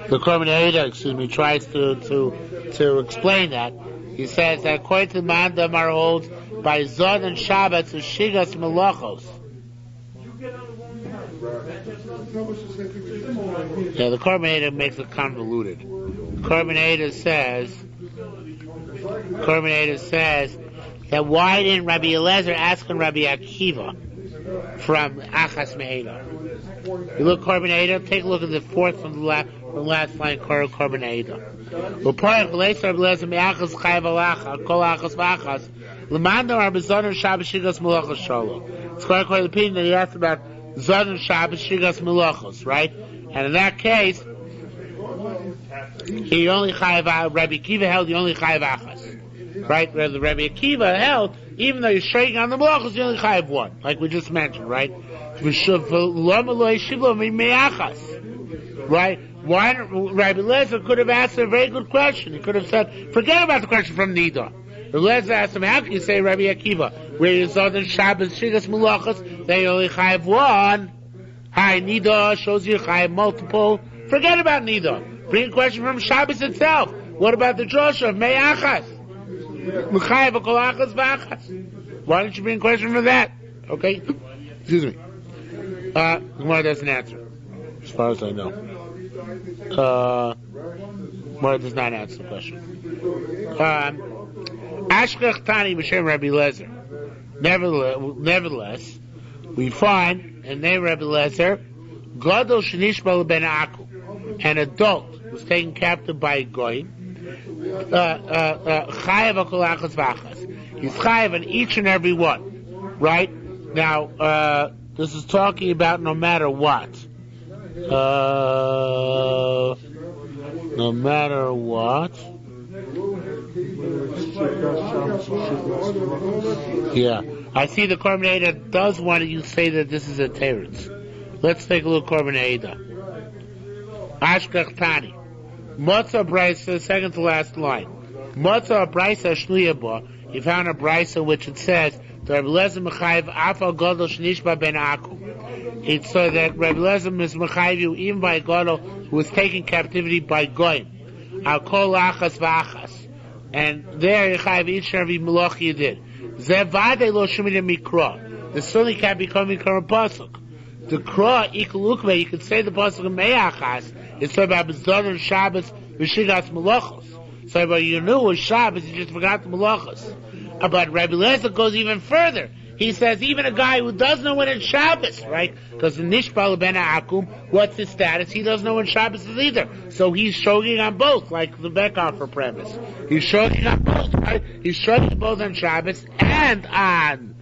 The Korban Eidah, tries to explain that. He says that according to the Mandamar holds by Zod and Shabbat to Shigas Melachos. Yeah, the Korban Eidah makes it convoluted. Korban Eidah says that why didn't Rabbi Eliezer ask on Rabbi Akiva from Achas Me'eda? You look Korban Eidah, take a look at the fourth from the last line, Korban Eidah. L'parach l'eiser Rabbi Eliezer me'achas chayav alacha kol achas v'achas l'mando Rabbi Zon and Shabbos shigas melachos shalom. It's according to the opinion that he asked about Zon and Shabbos shigas melachos, right? And in that case, he only chayav. Rabbi Akiva held you only chayav achas, right? Where the Rabbi Akiva held, even though you're shaking on the melachos, you only chayav one, like we just mentioned, right? Right? Why? Rabbi Lezer could have asked a very good question. He could have said, forget about the question from Nida. Rabbi Lezer asked him, how can you say Rabbi Akiva, where you saw the Shabbos Shigas Melachos, they only chayav one? Hi, Nida shows you chayav multiple. Forget about Nida. Bring a question from Shabbos itself. What about the drosha of Me'achas? Why don't you bring a question from that? Okay? Excuse me. Gemara doesn't answer, as far as I know. Gemara does not answer the question. Ashkech Tani b'shem Rabbi Lezer. Nevertheless, we find in name Rabbi Lezer, Gadol shenishba ben Aku, an adult was taken captive by a goy. Chayav akol achas v'achas. He's chayav on each and every one. Right? Now, this is talking about no matter what. No matter what. Yeah. I see the Korban Eidah does want you to say that this is a teretz. Let's take a look at Korban Eidah. Ashkach Tani. Matzah Brisa, second to last line. Matzah Brisa Shnuyabah. You found a Brisa which it says, Rabbi Lezer Mechayev Afal Gadol Shnishba Ben Aku. It's so that Rabbi Lezer is Mechayev you even by Gadol who was taken captivity by Goyim. Al Kol Achas V'Achas. And there you have each and every malach you did. Zevade lo shumid mikra. The certainly can't become mikra pasuk. The kra ikulukme. You could say the pasuk of Me'achas. It's about B'zod and Shabbos v'shigas malachos. So about you knew it was Shabbos, you just forgot the malachos. But Rabbi Lezer goes even further. He says even a guy who doesn't know when it's Shabbos, right? Because the Nishbal ben Akum, what's his status? He doesn't know when Shabbos is either. So he's shoging on both, like the Beckhofer premise. He's shoging on both, right? He's shoging both on Shabbos and on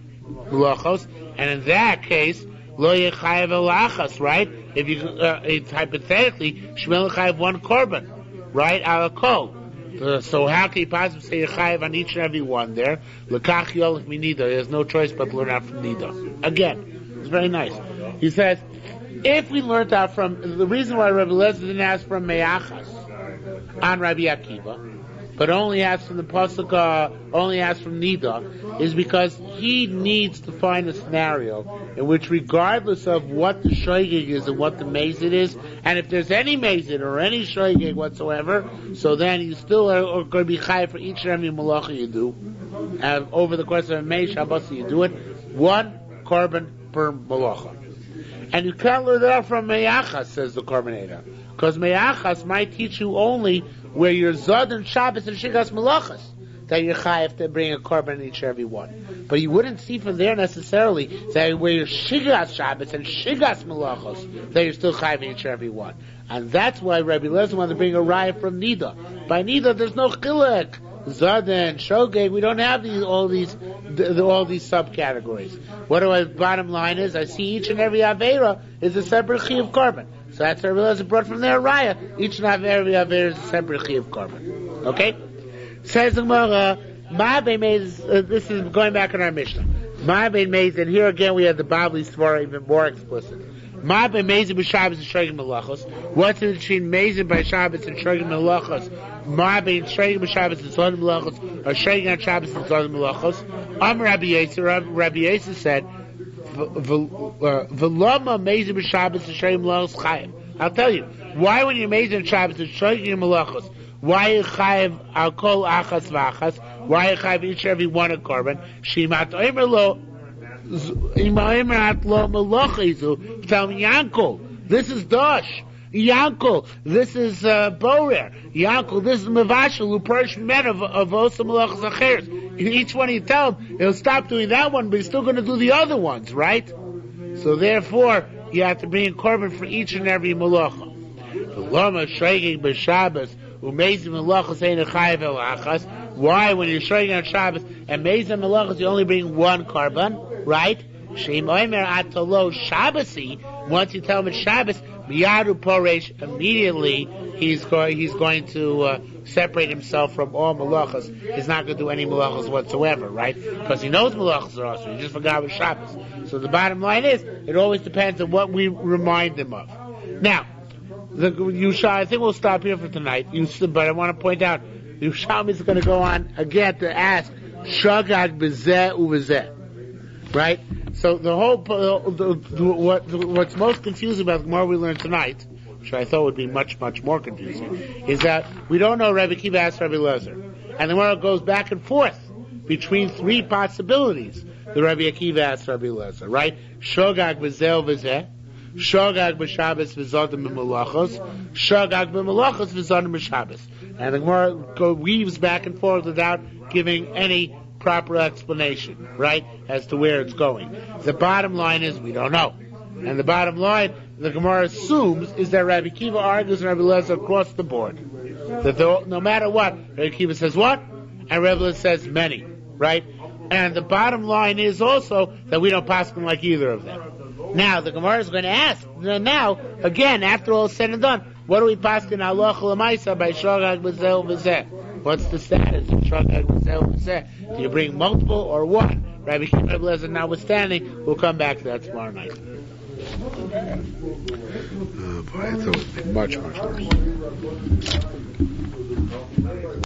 Melachos. And in that case, Lo Yechayev Elachas, right? If you, it's hypothetically, Shmuel Yechayev one korban, right? Al Kol. So how can you possibly say Yechayev on each and every one there? Lekach Yolich Mi Nida. There's no choice but to learn out from Nida. Again, it's very nice. He says, if we learned out from, the reason why Rabbi Lezer didn't ask from Me'achas on Rabbi Akiva, but only asked from the Pasuk, only asked from Nida, is because he needs to find a scenario in which regardless of what the shoygig is and what the mazid is, and if there's any mazid or any shoygig whatsoever, so then you still are going to be chayav for each and every malacha you do. Over the course of a May Shabbos you do it, one korban per malacha. And you can't learn that from Me'achas, says the Korban Eidah. Because Me'achas might teach you only where you're Zod and Shabbos and Shigas Melachas, that you're chayav to bring a korban in each and every one. But you wouldn't see from there necessarily that where you're Shigas Shabbos and Shigas Melachos, that you're still chayav in each and every one. And that's why Rabbi Lezer wanted to bring a raya from Nida. By Nida, there's no chilek. Zod and Shogeg, we don't have all these subcategories. What do I, bottom line is, I see each and every Aveira is a separate Chiyuv korban. So that's Rabbi Lezer brought from there, Raya. Each and every Aveira is a separate Chiyuv korban. Okay? Says the Gemara, this is going back in our Mishnah. Ma'abein Meiz, and here again we have the Babli Svara even more explicit. Ma'abein Meiz b'Shabbos and Shogeg Melachos. What's in between Meiz by Shabbos and Shogeg Melachos? Ma'abein Shogeg b'Shabbos and Zod Melachos, or Shogeg on Shabbos and Zod Melachos. Rabbi Yisrael said, V'lama Meiz b'Shabbos and Shogeg Melachos Chayim. I'll tell you, why when you're Meiz on Shabbos and Shogeg Melachos, why you chayav al kol achas v'achas? Why you chayav each and every one a korban? Shimat oimer lo ima'imat lo melochizu. Tell me Yankel. This is Dosh. Yankel. This is Borer. Yankel. This is Mevashel who purged men of Osa Melachas Acheres. Each one you tell him, he'll stop doing that one, but he's still going to do the other ones, right? So therefore, you have to bring a korban for each and every melacha. Lama shreiging b'Shabbos. Why, when you're showing on Shabbos and Meizim Melachos, you only bring one korban, right? Shem Omer Atolo Shabbasi. Once you tell him it's Shabbos, Miyadu Poresh, immediately he's going to separate himself from all Melachos. He's not going to do any Melachos whatsoever, right? Because he knows Melachos are also. He just forgot with Shabbos. So the bottom line is, it always depends on what we remind him of. Now, I think we'll stop here for tonight. But I want to point out, Yerushalmi is going to go on again to ask Shagag b'zeh u'v'zeh, right? So the whole what's most confusing about the Gemara we learned tonight, which I thought would be much, much more confusing, is that we don't know Rabbi Akiva asked Rabbi Lezer. And the Gemara goes back and forth between three possibilities. The Rabbi Akiva asked Rabbi Lezer, right? Shogag b'zel v'zeh, Shogag b'Shabbos v'zodim b'malachos, Shogag b'malachos v'zodim b'Shabbos. And the Gemara weaves back and forth without giving any proper explanation, right, as to where it's going. The bottom line is we don't know. And the bottom line, the Gemara assumes, is that Rabbi Akiva argues and Rabbi Lezer across the board. That no matter what, Rabbi Akiva says what? And Rabbi Lezer says many, right? And the bottom line is also that we don't paskin like either of them. Now, the Gemara is going to ask, now, again, after all is said and done, what do we paskin halacha l'maisa by shogag b'zel v'zeh? What's the status of shogag b'zel v'zeh? Do you bring multiple or one? Rabbi Akiva, Rabbi Lezer notwithstanding, we'll come back to that tomorrow night. Oh boy, I thought it would be much, much worse.